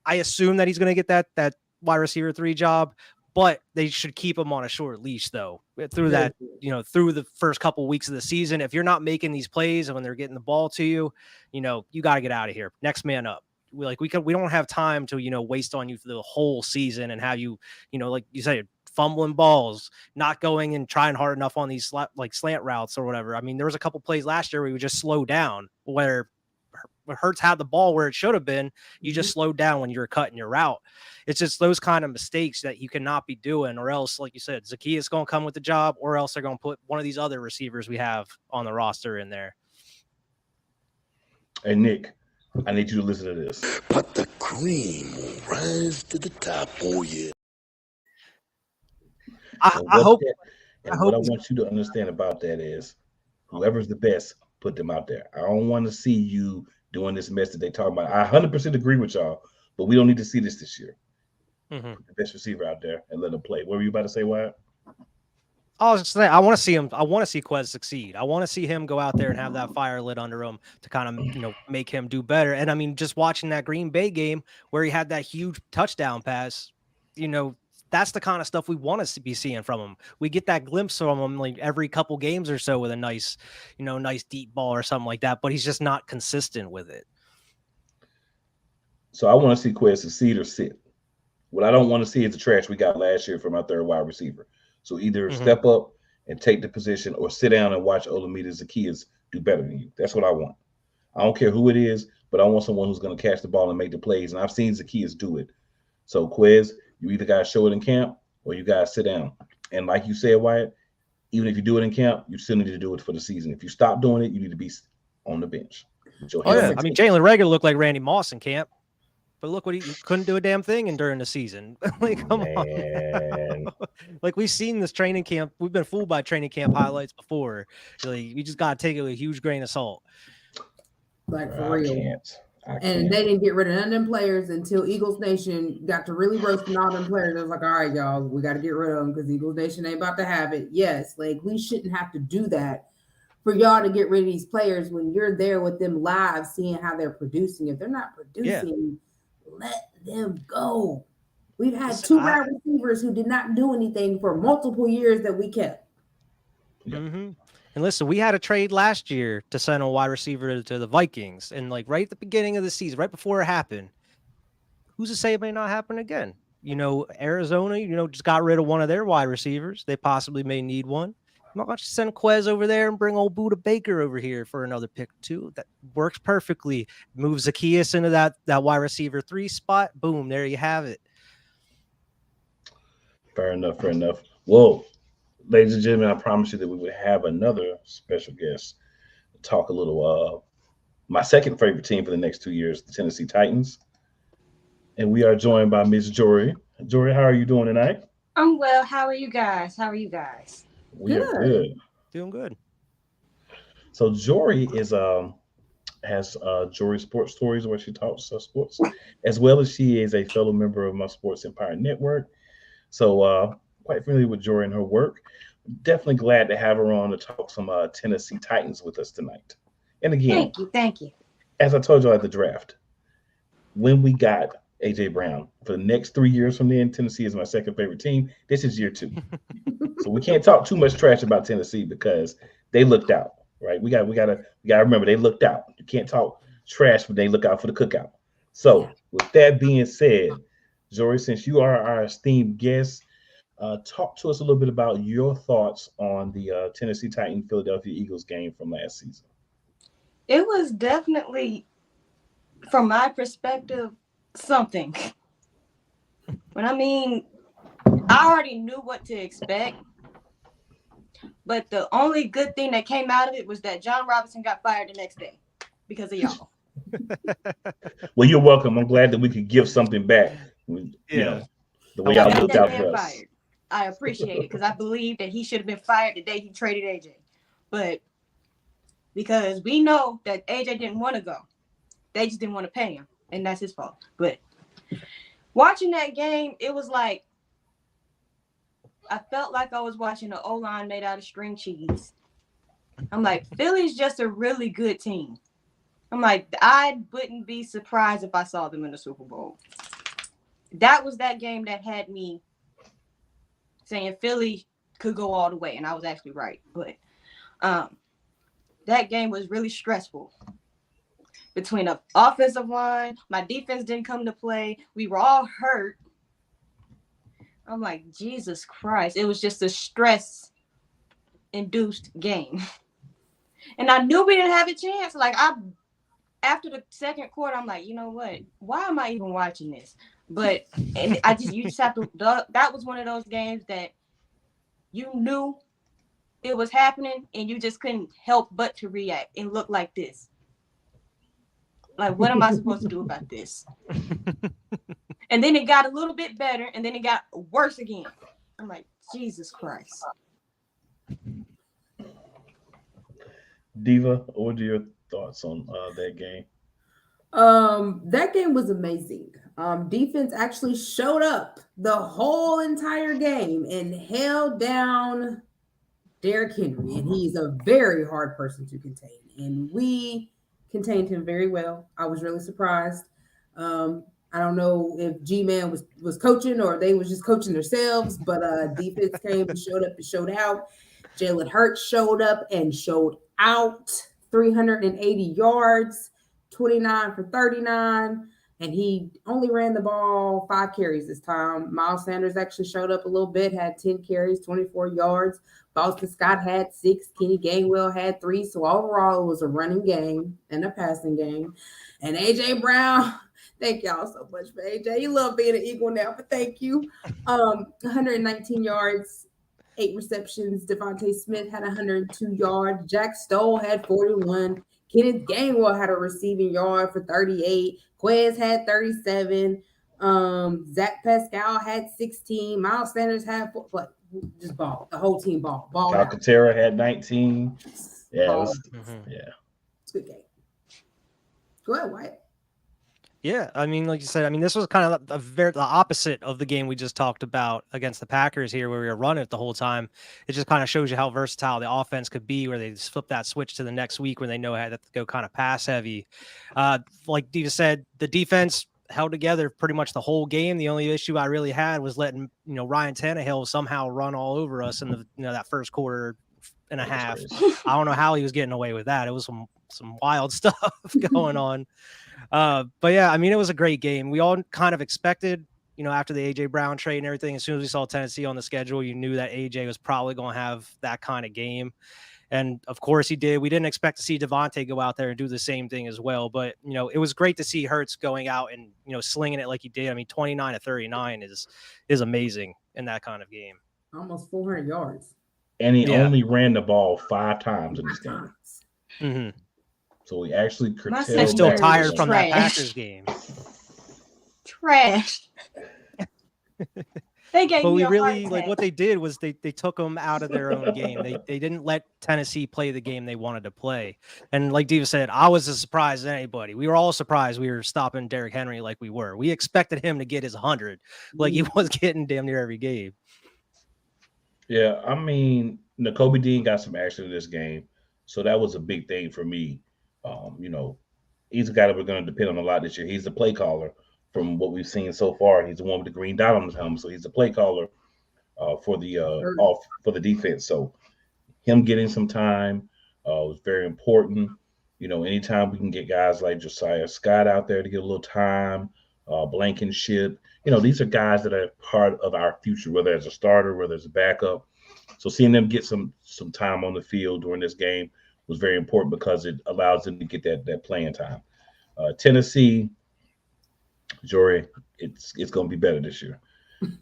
I assume that he's going to get that wide receiver 3 job, but they should keep him on a short leash though through that, through the first couple weeks of the season. If you're not making these plays and when they're getting the ball to you, you got to get out of here. Next man up. We don't have time to waste on you for the whole season and have you like you said, fumbling balls, not going and trying hard enough on these slant routes or whatever. I mean, there was a couple plays last year where we would just slow down where Hurts had the ball where it should have been. You just slowed down when you were cutting your route. It's just those kind of mistakes that you cannot be doing, or else, like you said, Zacchaeus is going to come with the job, or else they're going to put one of these other receivers we have on the roster in there. Hey, Nick, I need you to listen to this. But the cream will rise to the top. Oh, yeah. I hope. What I want you to understand about that is whoever's the best, put them out there. I don't want to see you doing this mess that they talk about. I 100% agree with y'all, but we don't need to see this year. Mm-hmm. Put the best receiver out there and let him play. What were you about to say, Wyatt? I was just saying, I want to see him. I want to see Quez succeed. I want to see him go out there and have that fire lit under him to kind of, make him do better. And I mean, just watching that Green Bay game where he had that huge touchdown pass, that's the kind of stuff we want to be seeing from him. We get that glimpse from him like every couple games or so with a nice, nice deep ball or something like that, but he's just not consistent with it. So I want to see Quez succeed or sit. What I don't want to see is the trash we got last year from our third wide receiver. So either step up and take the position or sit down and watch Olamide Zacchaeus do better than you. That's what I want. I don't care who it is, but I want someone who's going to catch the ball and make the plays. And I've seen Zacchaeus do it. So Quez, you either got to show it in camp or you got to sit down. And like you said, Wyatt, even if you do it in camp, you still need to do it for the season. If you stop doing it, you need to be on the bench. I mean, Jalen Reagor looked like Randy Moss in camp. But look what he couldn't do a damn thing during the season. Like, come on. Like, we've seen this training camp. We've been fooled by training camp highlights before. Like, you just got to take it with a huge grain of salt. Like, for real. I can't. And they didn't get rid of none of them players until Eagles Nation got to really roasting all them players. I was like, all right, y'all, we got to get rid of them because Eagles Nation ain't about to have it. Yes, like, we shouldn't have to do that for y'all to get rid of these players when you're there with them live, seeing how they're producing. If they're not producing, let them go. We've had 2 wide receivers who did not do anything for multiple years that we kept. Mm-hmm. And listen, we had a trade last year to send a wide receiver to the Vikings. And like right at the beginning of the season, right before it happened, who's to say it may not happen again? Arizona, just got rid of one of their wide receivers. They possibly may need one. Why don't you send Quez over there and bring old Buda Baker over here for another pick too? That works perfectly. Move Zacchaeus into that wide receiver 3 spot. Boom, there you have it. Fair enough. Well, ladies and gentlemen, I promised you that we would have another special guest to talk a little my second favorite team for the next 2 years, the Tennessee Titans. And we are joined by Miss Jory. Jory, how are you doing tonight? I'm well. How are you guys? We are good. Doing good. So Jory has Jory Sports Stories where she talks sports, as well as she is a fellow member of my Sports Empire Network. So quite familiar with Jory and her work. Definitely glad to have her on to talk some Tennessee Titans with us tonight. And again, thank you. As I told you at the draft, when we got AJ Brown for the next 3 years from then, Tennessee is my second favorite team. This is year 2. So we can't talk too much trash about Tennessee because they looked out, right? We gotta remember they looked out. You can't talk trash when they look out for the cookout. So with that being said, Jory, since you are our esteemed guest, talk to us a little bit about your thoughts on the Tennessee Titan Philadelphia Eagles game from last season. It was definitely, from my perspective, something. But I mean, I already knew what to expect. But the only good thing that came out of it was that John Robinson got fired the next day because of y'all. Well, you're welcome. I'm glad that we could give something back. You know, the way I y'all Got looked that out man for us. fired. I appreciate it because I believe that he should have been fired the day he traded AJ. But because we know that AJ didn't want to go, they just didn't want to pay him, and that's his fault. But watching that game, it was like I felt like I was watching an O-line made out of string cheese. I'm like, Philly's just a really good team. I'm like, I wouldn't be surprised if I saw them in the Super Bowl. That was that game that had me saying Philly could go all the way, and I was actually right. But that game was really stressful. Between the offensive line, my defense didn't come to play. We were all hurt. I'm like, Jesus Christ. It was just a stress-induced game. And I knew we didn't have a chance. Like, after the second quarter, I'm like, you know what? Why am I even watching this? But and you just have to. That was one of those games that you knew it was happening, and you just couldn't help but to react and look like this. Like, what am I supposed to do about this? And then it got a little bit better, and then it got worse again. I'm like, Jesus Christ. Diva, what are your thoughts on that game? That game was amazing. Defense actually showed up the whole entire game and held down Derrick Henry, and he's a very hard person to contain. And we contained him very well. I was really surprised. I don't know if G-Man was coaching or they was just coaching themselves, but defense came and showed up and showed out. Jalen Hurts showed up and showed out. 380 yards, 29 for 39, and he only ran the ball 5 carries this time. Miles Sanders actually showed up a little bit, had 10 carries, 24 yards. Boston Scott had 6. Kenny Gainwell had 3. So overall, it was a running game and a passing game. And A.J. Brown, thank y'all so much for A.J. You love being an Eagle now, but thank you. 119 yards, 8 receptions. Devontae Smith had 102 yards. Jack Stoll had 41. Kenneth Gainwell had a receiving yard for 38. Quez had 37. Zach Pascal had 16. Miles Sanders had 4. Like, just ball. The whole team ball. Calcaterra had 19. Yeah, yeah. It's a good game. Go ahead, Wyatt. Yeah, I mean, like you said, I mean, this was kind of the opposite of the game we just talked about against the Packers here, where we were running it the whole time. It just kind of shows you how versatile the offense could be, where they just flip that switch to the next week when they know how to go kind of pass heavy. Like Diva said, the defense held together pretty much the whole game. The only issue I really had was letting Ryan Tannehill somehow run all over us in the that first quarter and a half. I don't know how he was getting away with that. It was some wild stuff going on. But yeah, I mean, it was a great game. We all kind of expected, after the AJ Brown trade and everything, as soon as we saw Tennessee on the schedule, you knew that AJ was probably going to have that kind of game. And of course he did. We didn't expect to see Devontae go out there and do the same thing as well. But, it was great to see Hurts going out and, slinging it like he did. I mean, 29 to 39 is amazing in that kind of game. Almost 400 yards. And he only ran the ball 5 times in this game. Mm-hmm. So he actually curtailed. They're still tired from that Packers game. Trash. They gave but me we a really heart like attack. what they did was they took them out of their own game. They didn't let Tennessee play the game they wanted to play. And like Diva said, I was as surprised as anybody. We were all surprised we were stopping Derrick Henry like we were. We expected him to get his 100, like he was getting damn near every game. Yeah, I mean, Nakobe Dean got some action in this game, so that was a big thing for me. He's a guy that we're going to depend on a lot this year. He's the play caller from what we've seen so far. He's the one with the green dot on his helmet, so he's the play caller for the defense. So him getting some time was very important. Anytime we can get guys like Josiah Scott out there to get a little time, Blankenship, these are guys that are part of our future, whether as a starter, whether as a backup. So seeing them get some time on the field during this game was very important because it allows them to get that playing time. Tennessee, Jory, it's going to be better this year.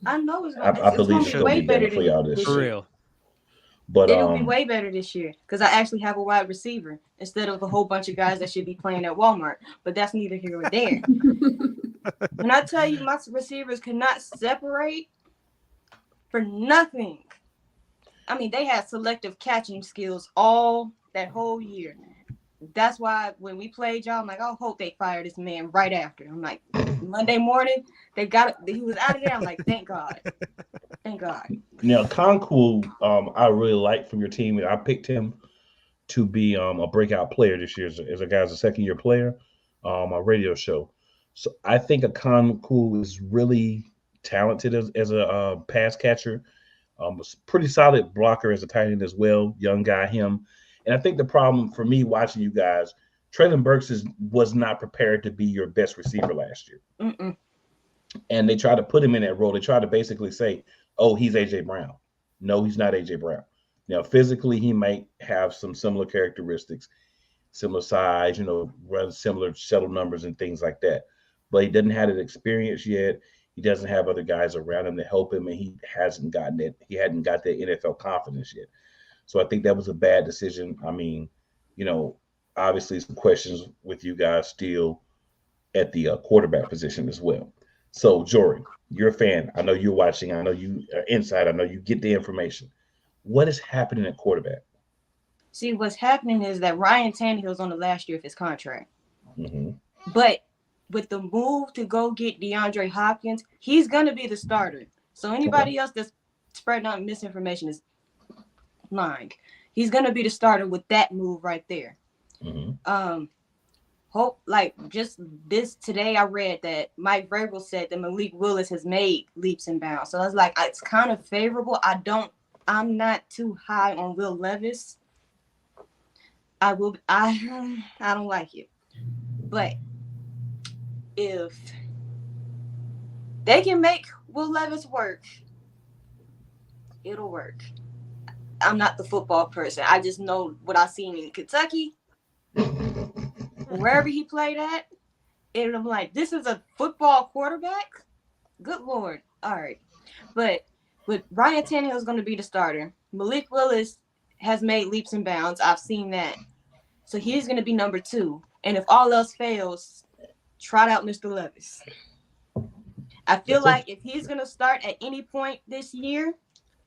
I know it's I believe it's going to be better for y'all this For year. real. But It'll be way better this year because I actually have a wide receiver instead of a whole bunch of guys that should be playing at Walmart. But that's neither here nor there. When I tell you my receivers could not separate for nothing. I mean, they had selective catching skills all that whole year. That's why when we played y'all, I'm like, I hope they fire this man right after. I'm like, Monday morning, he was out of there. I'm like, thank God. Thank God. now Concool, I really like from your team. I picked him to be a breakout player this year as a guy's a second-year player, a radio show. So I think a Concool is really talented as a pass catcher. Was pretty solid blocker as a tight end as well. Young guy, him. And I think the problem for me watching you guys, Traylon Burks was not prepared to be your best receiver last year. Mm-mm. And they tried to put him in that role. They tried to basically say, oh, he's A.J. Brown. No, he's not A.J. Brown. Now, physically, he might have some similar characteristics, similar size, run similar shuttle numbers and things like that. But he doesn't have that experience yet. He doesn't have other guys around him to help him, and he hadn't got that NFL confidence yet. So I think that was a bad decision. I mean, obviously some questions with you guys still at the quarterback position as well. So, Jory, you're a fan. I know you're watching. I know you are inside. I know you get the information. What is happening at quarterback? See, what's happening is that Ryan Tannehill's on the last year of his contract. Mm-hmm. But with the move to go get DeAndre Hopkins, he's going to be the starter. So anybody else that's spreading out misinformation is lying. He's going to be the starter with that move right there. Mm-hmm. Just this today I read that Mike Vrabel said that Malik Willis has made leaps and bounds. So I was like, it's kind of favorable. I'm not too high on Will Levis. I don't like it. But if they can make Will Levis work, it'll work. I'm not the football person. I just know what I've seen in Kentucky, wherever he played at. And I'm like, this is a football quarterback? Good Lord. All right. But with Ryan Tannehill is going to be the starter. Malik Willis has made leaps and bounds. I've seen that. So he's going to be number 2. And if all else fails, trot out Mr. Levis. I feel like if he's going to start at any point this year,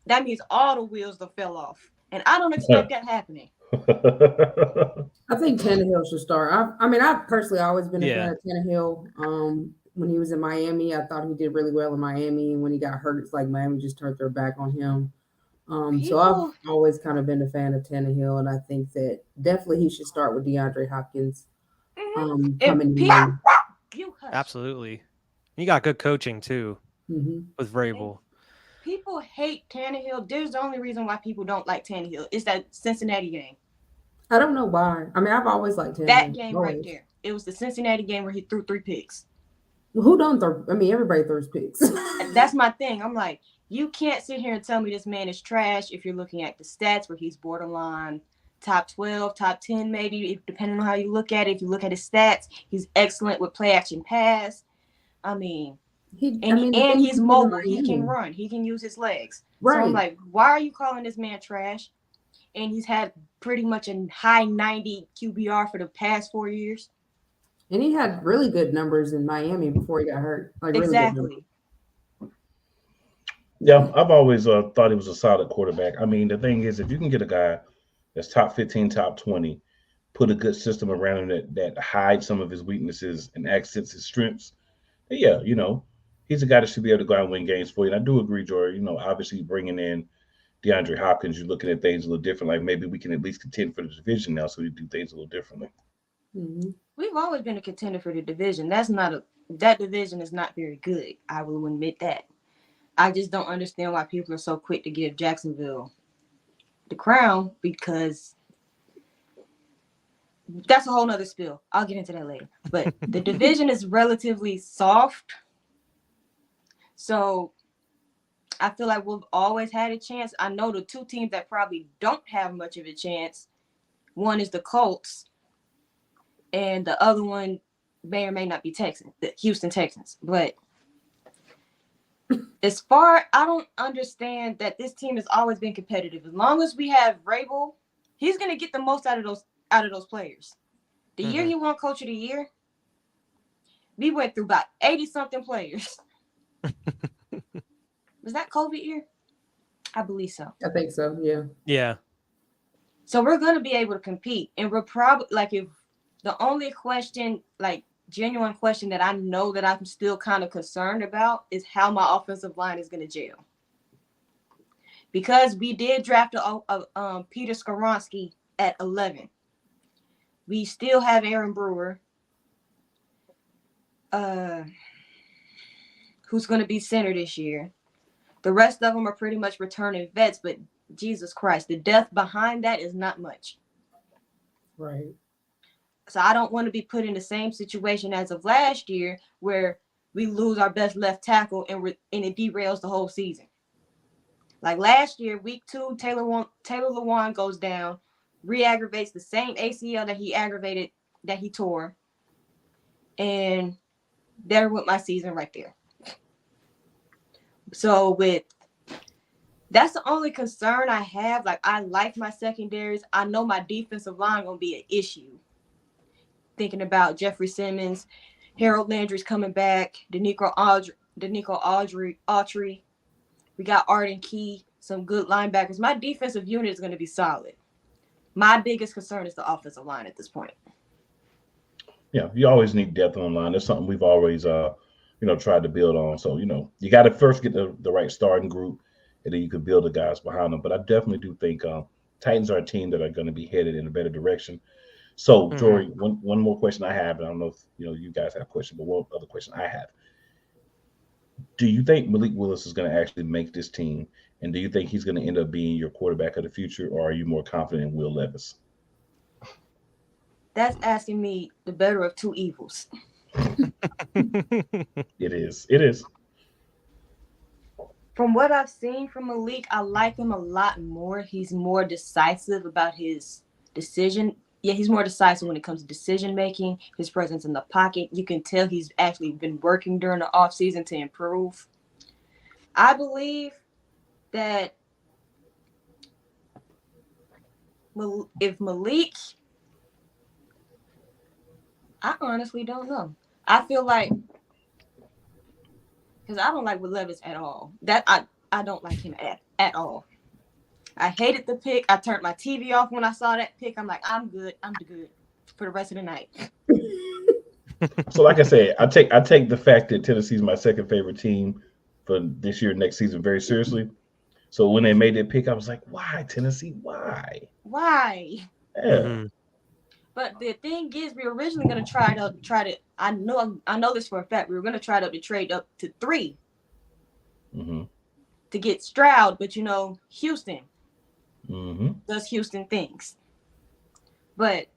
that means all the wheels will fell off. And I don't expect that happening. I think Tannehill should start. I've personally always been a fan of Tannehill. When he was in Miami, I thought he did really well in Miami. And when he got hurt, it's like Miami just turned their back on him. So I've always kind of been a fan of Tannehill, and I think that definitely he should start with DeAndre Hopkins. Coming in. Absolutely. You got good coaching too with Vrabel. People hate Tannehill. There's the only reason why people don't like Tannehill is that Cincinnati game. I don't know why. I've always liked Tannehill. That game right there. It was the Cincinnati game where he threw 3 picks. Well, who don't throw? Everybody throws picks. That's my thing. I'm like, you can't sit here and tell me this man is trash if you're looking at the stats where he's borderline top 12, top 10 maybe, depending on how you look at it. If you look at his stats, he's excellent with play action pass. He's mobile. He can run. He can use his legs. Right. So I'm like, why are you calling this man trash? And he's had pretty much a high 90 QBR for the past 4 years. And he had really good numbers in Miami before he got hurt. Exactly. Yeah, I've always thought he was a solid quarterback. The thing is, if you can get a guy that's top 15, top 20, put a good system around him that hides some of his weaknesses and accents his strengths, yeah, he's a guy that should be able to go out and win games for you. And I do agree, Jory, obviously bringing in DeAndre Hopkins, you're looking at things a little different. Like maybe we can at least contend for the division now, so we do things a little differently. Mm-hmm. We've always been a contender for the division. That division is not very good. I will admit that. I just don't understand why people are so quick to give Jacksonville the crown, because that's a whole nother spill. I'll get into that later. But the division is relatively soft. So I feel like we've always had a chance. I know the 2 teams that probably don't have much of a chance, one is the Colts, and the other one may or may not be the Houston Texans. But I don't understand that this team has always been competitive. As long as we have Vrabel, he's gonna get the most out of those players. The year he won Coach of the Year, we went through about 80-something players. Was that COVID year? I believe so. I think so. Yeah. Yeah. So we're gonna be able to compete, and we're probably like if the only question, like genuine question that I know that I'm still kind of concerned about is how my offensive line is gonna gel. Because we did draft Peter Skoronski at 11. We still have Aaron Brewer, who's going to be center this year. The rest of them are pretty much returning vets, but Jesus Christ, the depth behind that is not much. Right. So I don't want to be put in the same situation as of last year where we lose our best left tackle and it derails the whole season. Like last year, week 2, Taylor Lewan goes down, re-aggravates the same ACL that he tore, and there went my season right there. So that's the only concern I have. Like, I like my secondaries. I know my defensive line gonna be an issue. Thinking about Jeffrey Simmons, Harold Landry's coming back, Danico Autry. We got Arden Key, some good linebackers. My defensive unit is going to be solid. My biggest concern is the offensive line at this point. Yeah, you always need depth on line. That's something we've always, tried to build on. So, you got to first get the right starting group, and then you can build the guys behind them. But I definitely do think Titans are a team that are going to be headed in a better direction. So, Jory, one more question I have, and I don't know if you guys have a question, but one other question I have. Do you think Malik Willis is going to actually make this team? And do you think he's going to end up being your quarterback of the future, or are you more confident in Will Levis? That's asking me the better of two evils. It is. From what I've seen from Malik, I like him a lot more. He's more decisive about his decision. Yeah, he's more decisive when it comes to decision making, his presence in the pocket. You can tell he's actually been working during the offseason to improve. I believe that if Malik, I honestly don't know. I feel like, because I don't like Will Levis at all. I don't like him at all. I hated the pick. I turned my TV off when I saw that pick. I'm like, I'm good for the rest of the night. So, like I said, I take the fact that Tennessee's my second favorite team for this year, next season, very seriously. So when they made that pick, I was like, why Tennessee? Why? Yeah. Mm-hmm. But the thing is, we were originally going to try to. I know this for a fact. We were going to try to trade up to 3 to get Stroud, but Houston does Houston things. But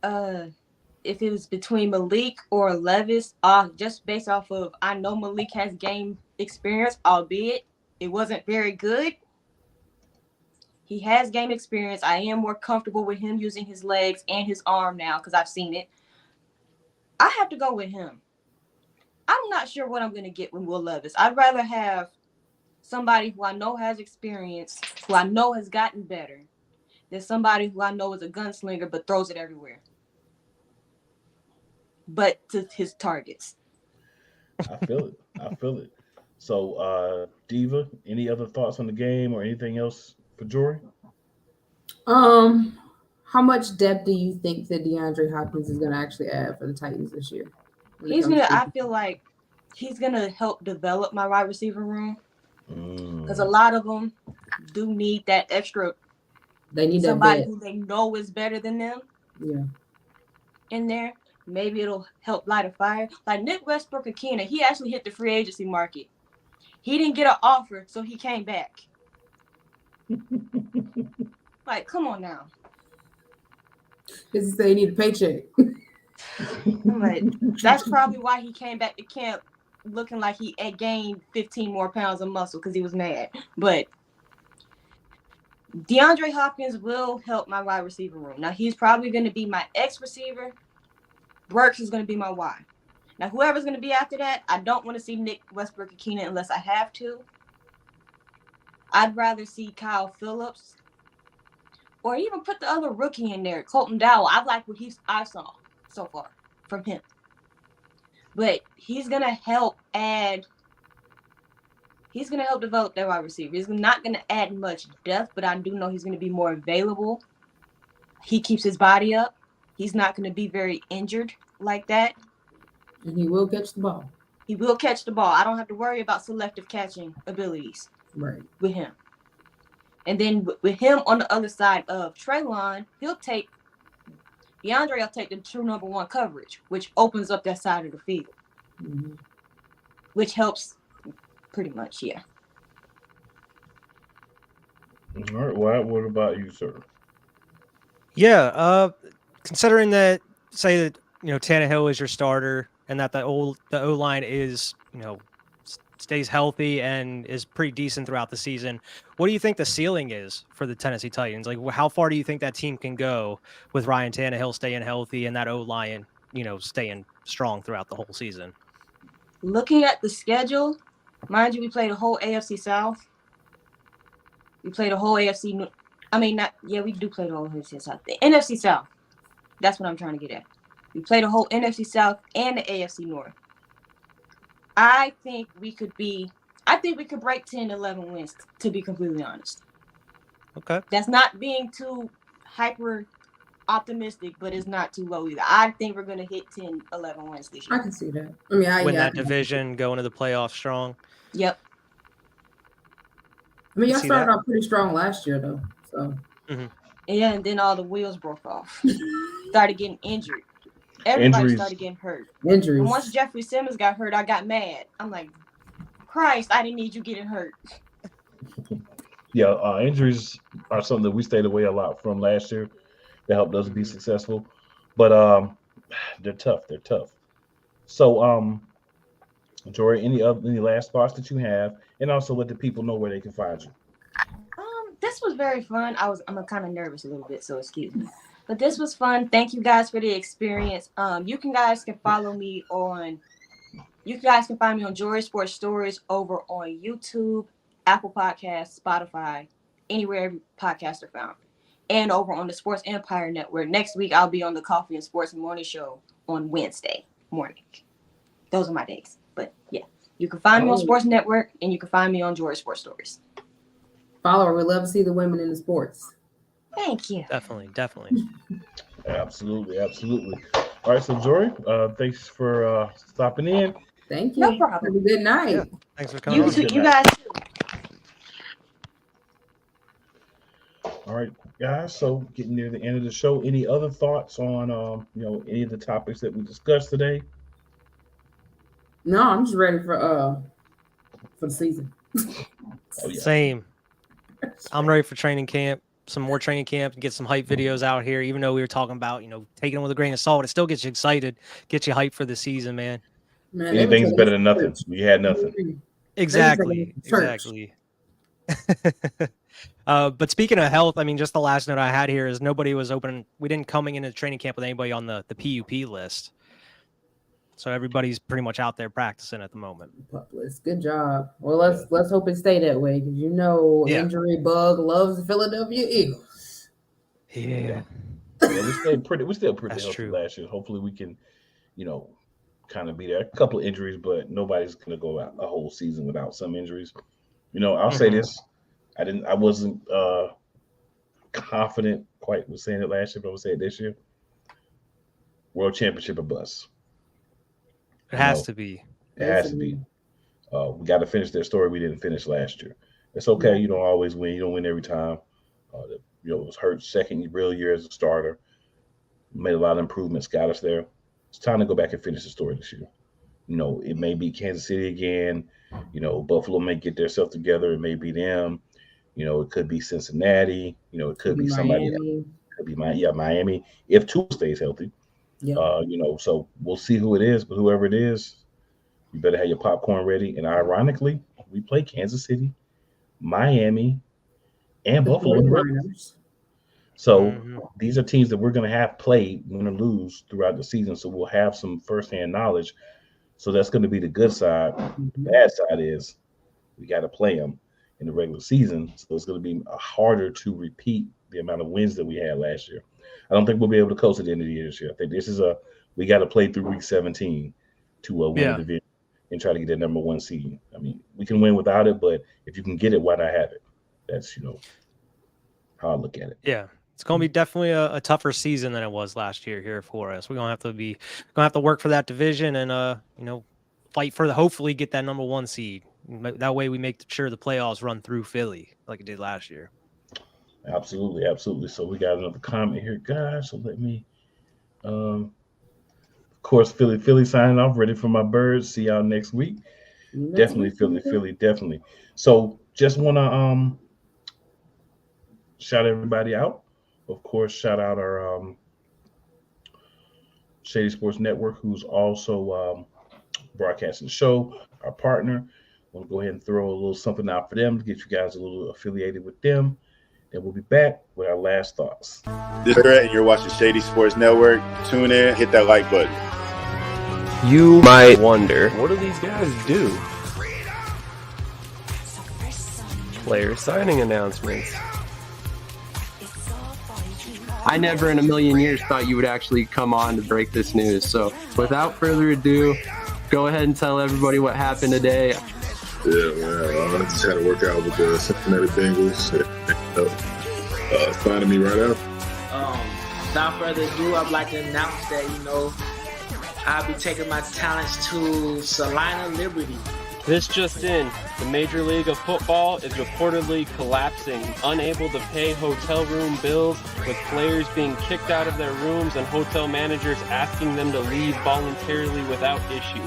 if it was between Malik or Levis, just based off of, I know Malik has game experience, albeit it wasn't very good. He has game experience. I am more comfortable with him using his legs and his arm now because I've seen it. I have to go with him. I'm not sure what I'm going to get with Will Levis. I'd rather have somebody who I know has experience, who I know has gotten better, than somebody who I know is a gunslinger but throws it everywhere. But to his targets. I feel it. So, Diva, any other thoughts on the game or anything else for Jory? How much depth do you think that DeAndre Hopkins is going to actually add for the Titans this year? I feel like he's going to help develop my wide receiver room. Because a lot of them do need that extra. They need somebody that who they know is better than them. Yeah. In there. Maybe it'll help light a fire. Like Nick Westbrook-Ikhine, he actually hit the free agency market. He didn't get an offer, so he came back. Like, come on now. Because he said he need a paycheck. I'm like, that's probably why he came back to camp looking like he had gained 15 more pounds of muscle because he was mad. But DeAndre Hopkins will help my wide receiver room. Now, he's probably going to be my X receiver. Burks is going to be my Y. Now, whoever's going to be after that, I don't want to see Nick Westbrook and Keenan unless I have to. I'd rather see Kyle Phillips or even put the other rookie in there, Colton Dowell. I like what I saw so far from him. But he's going to help develop that wide receiver. He's not going to add much depth, but I do know he's going to be more available. He keeps his body up. He's not going to be very injured like that. And he will catch the ball. He will catch the ball. I don't have to worry about selective catching abilities with him. And then with him on the other side of Treylon, DeAndre will take the true number one coverage, which opens up that side of the field, which helps pretty much, yeah. All right. Well, what about you, sir? Yeah, considering that, say that Tannehill is your starter, and that the O line is stays healthy and is pretty decent throughout the season. What do you think the ceiling is for the Tennessee Titans? Like, how far do you think that team can go with Ryan Tannehill staying healthy and that O line, staying strong throughout the whole season? Looking at the schedule, mind you, we played a whole AFC South. We played a whole AFC. We do play the whole AFC South. The NFC South. That's what I'm trying to get at. We played a whole NFC South and the AFC North. I think we could break 10, 11 wins, to be completely honest. Okay. That's not being too hyper optimistic, but it's not too low either. I think we're going to hit 10, 11 wins this year. I can see that. I mean, win that division, go into the playoffs strong. Yep. I mean, y'all started off pretty strong last year, though. So. Mm-hmm. Yeah, and then all the wheels broke off. Started getting injured. Everybody started getting hurt. Injuries. And once Jeffrey Simmons got hurt, I got mad. I'm like, Christ, I didn't need you getting hurt. Yeah, injuries are something that we stayed away a lot from last year. That helped us be successful. But they're tough. So, Jory, any last thoughts that you have? And also let the people know where they can find you. This was very fun. I'm kind of nervous a little bit, so excuse me. But this was fun. Thank you guys for the experience. You guys can find me on Jory Sports Stories over on YouTube, Apple Podcasts, Spotify, anywhere podcasts are found. And over on the Sports Empire Network. Next week, I'll be on the Coffee and Sports Morning Show on Wednesday morning. Those are my days. But yeah, you can find me on Sports Network, and you can find me on Jory Sports Stories. Follow her. We love to see the women in the sports. Thank you. Definitely. Absolutely. All right, so Jory, thanks for stopping in. Thank you. No problem. Have a good night. Yeah. Thanks for coming. You guys too. All right, guys. So getting near the end of the show. Any other thoughts on any of the topics that we discussed today? No, I'm just ready for the season. Oh, yeah. Same. I'm ready for training camp. Some more training camp and get some hype videos out here. Even though we were talking about, taking it with a grain of salt, it still gets you excited, get you hyped for the season, man. Anything's better than nothing. We had nothing. Exactly. But speaking of health, I mean, just the last note I had here is nobody was open. We didn't coming into training camp with anybody on the PUP list. So everybody's pretty much out there practicing at the moment. Good job. Well, let's hope it stay that way because injury bug loves the Philadelphia Eagles. Yeah. We're still pretty healthy true. Last year. Hopefully we can, kind of be there. A couple of injuries, but nobody's gonna go out a whole season without some injuries. I'll say this. I wasn't confident quite with saying it last year, but I will say it this year. World Championship or bust. It has to be. It has to be. We got to finish that story we didn't finish last year. It's okay. You don't always win. You don't win every time. It was Hurt's second real year as a starter. Made a lot of improvements. Got us there. It's time to go back and finish the story this year. It may be Kansas City again. Buffalo may get themselves together. It may be them. It could be Cincinnati. It could be somebody else. It could be Miami. If Tua stays healthy. Yeah. So we'll see who it is, but whoever it is, you better have your popcorn ready. And ironically, we play Kansas City, Miami, and Buffalo. So these are teams that we're going to have played, win or lose throughout the season. So we'll have some firsthand knowledge So that's going to be the good side. The bad side is we got to play them in the regular season. So it's going to be harder to repeat the amount of wins that we had last year. I don't think we'll be able to coast at the end of the year this year. I think this is we got to play through week 17 to win the division and try to get that number 1 seed. I mean, we can win without it, but if you can get it, why not have it? That's, how I look at it. Yeah. It's going to be definitely a tougher season than it was last year here for us. We're going to have to work for that division and, fight for hopefully get that number 1 seed. That way we make sure the playoffs run through Philly like it did last year. Absolutely. Absolutely. So we got another comment here, guys. So let me, of course, Philly signing off, ready for my birds. See y'all next week. Definitely Philly, definitely. So just want to shout everybody out. Of course, shout out our Shady Sports Network, who's also broadcasting the show, our partner. Want to go ahead and throw a little something out for them to get you guys a little affiliated with them. And we'll be back with our last thoughts. This is Brett, and you're watching Shady Sports Network. Tune in, hit that like button. You might wonder, what do these guys do? Player signing announcements. I never in a million years thought you would actually come on to break this news. So without further ado, go ahead and tell everybody what happened today. Yeah, man. I just had a workout with the Cincinnati Bengals. Signing me right out. Without further ado, I'd like to announce that, I'll be taking my talents to Salina Liberty. This just in, the Major League of Football is reportedly collapsing, unable to pay hotel room bills, with players being kicked out of their rooms and hotel managers asking them to leave voluntarily without issue.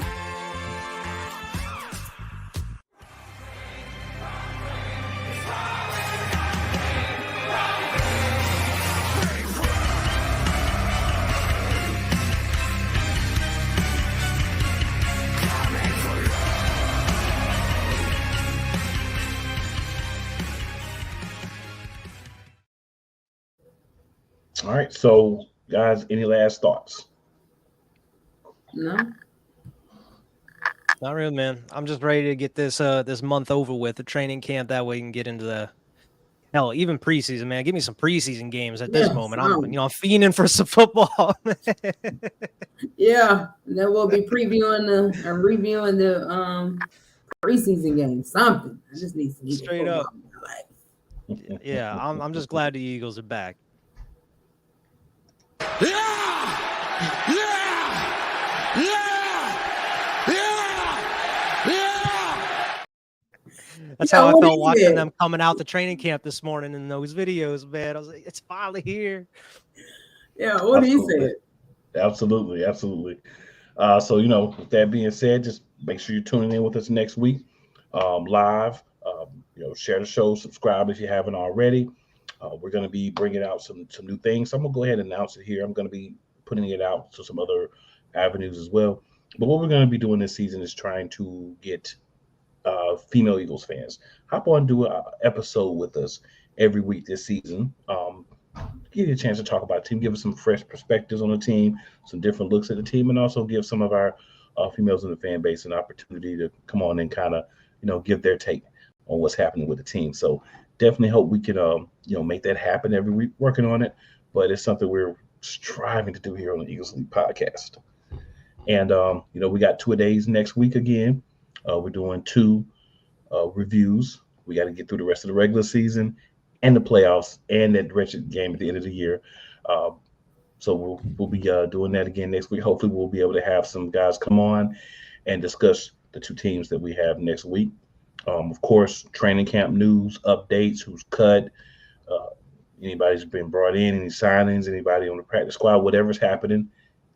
All right, so guys, any last thoughts? No. Not really, man. I'm just ready to get this month over with, the training camp. That way we can get into the even preseason, man. Give me some preseason games at this moment. I'm fiending for some football. Yeah, and then we'll be previewing and reviewing the preseason game. Something. I just need some straight up. Yeah, I'm just glad the Eagles are back. That's how I felt watching them coming out the training camp this morning in those videos, man. I was like, it's finally here. Yeah, what do you say? Absolutely. So, with that being said, just make sure you're tuning in with us next week live. Share the show, subscribe if you haven't already. We're going to be bringing out some new things. So I'm going to go ahead and announce it here. I'm going to be putting it out to some other avenues as well. But what we're going to be doing this season is trying to get female Eagles fans hop on, do an episode with us every week this season. Give you a chance to talk about the team, give us some fresh perspectives on the team, some different looks at the team, and also give some of our females in the fan base an opportunity to come on and kind of, give their take on what's happening with the team. So definitely hope we can, make that happen every week, working on it. But it's something we're striving to do here on the Eagles Elite podcast. And, we got 2-a-days next week again. We're doing 2 reviews. We got to get through the rest of the regular season and the playoffs and that wretched game at the end of the year. So we'll be doing that again next week. Hopefully we'll be able to have some guys come on and discuss the 2 teams that we have next week. Of course, training camp news, updates, who's cut, anybody's been brought in, any signings, anybody on the practice squad, whatever's happening,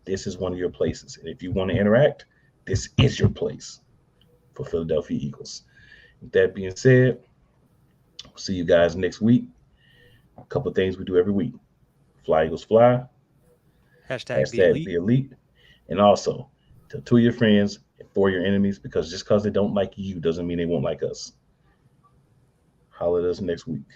this is one of your places. And if you want to interact, this is your place for Philadelphia Eagles. With that being said, we'll see you guys next week. A couple of things we do every week. Fly Eagles Fly. Hashtag be elite. And also, tell 2 of your friends and 4 of your enemies, because just because they don't like you doesn't mean they won't like us. Holler at us next week.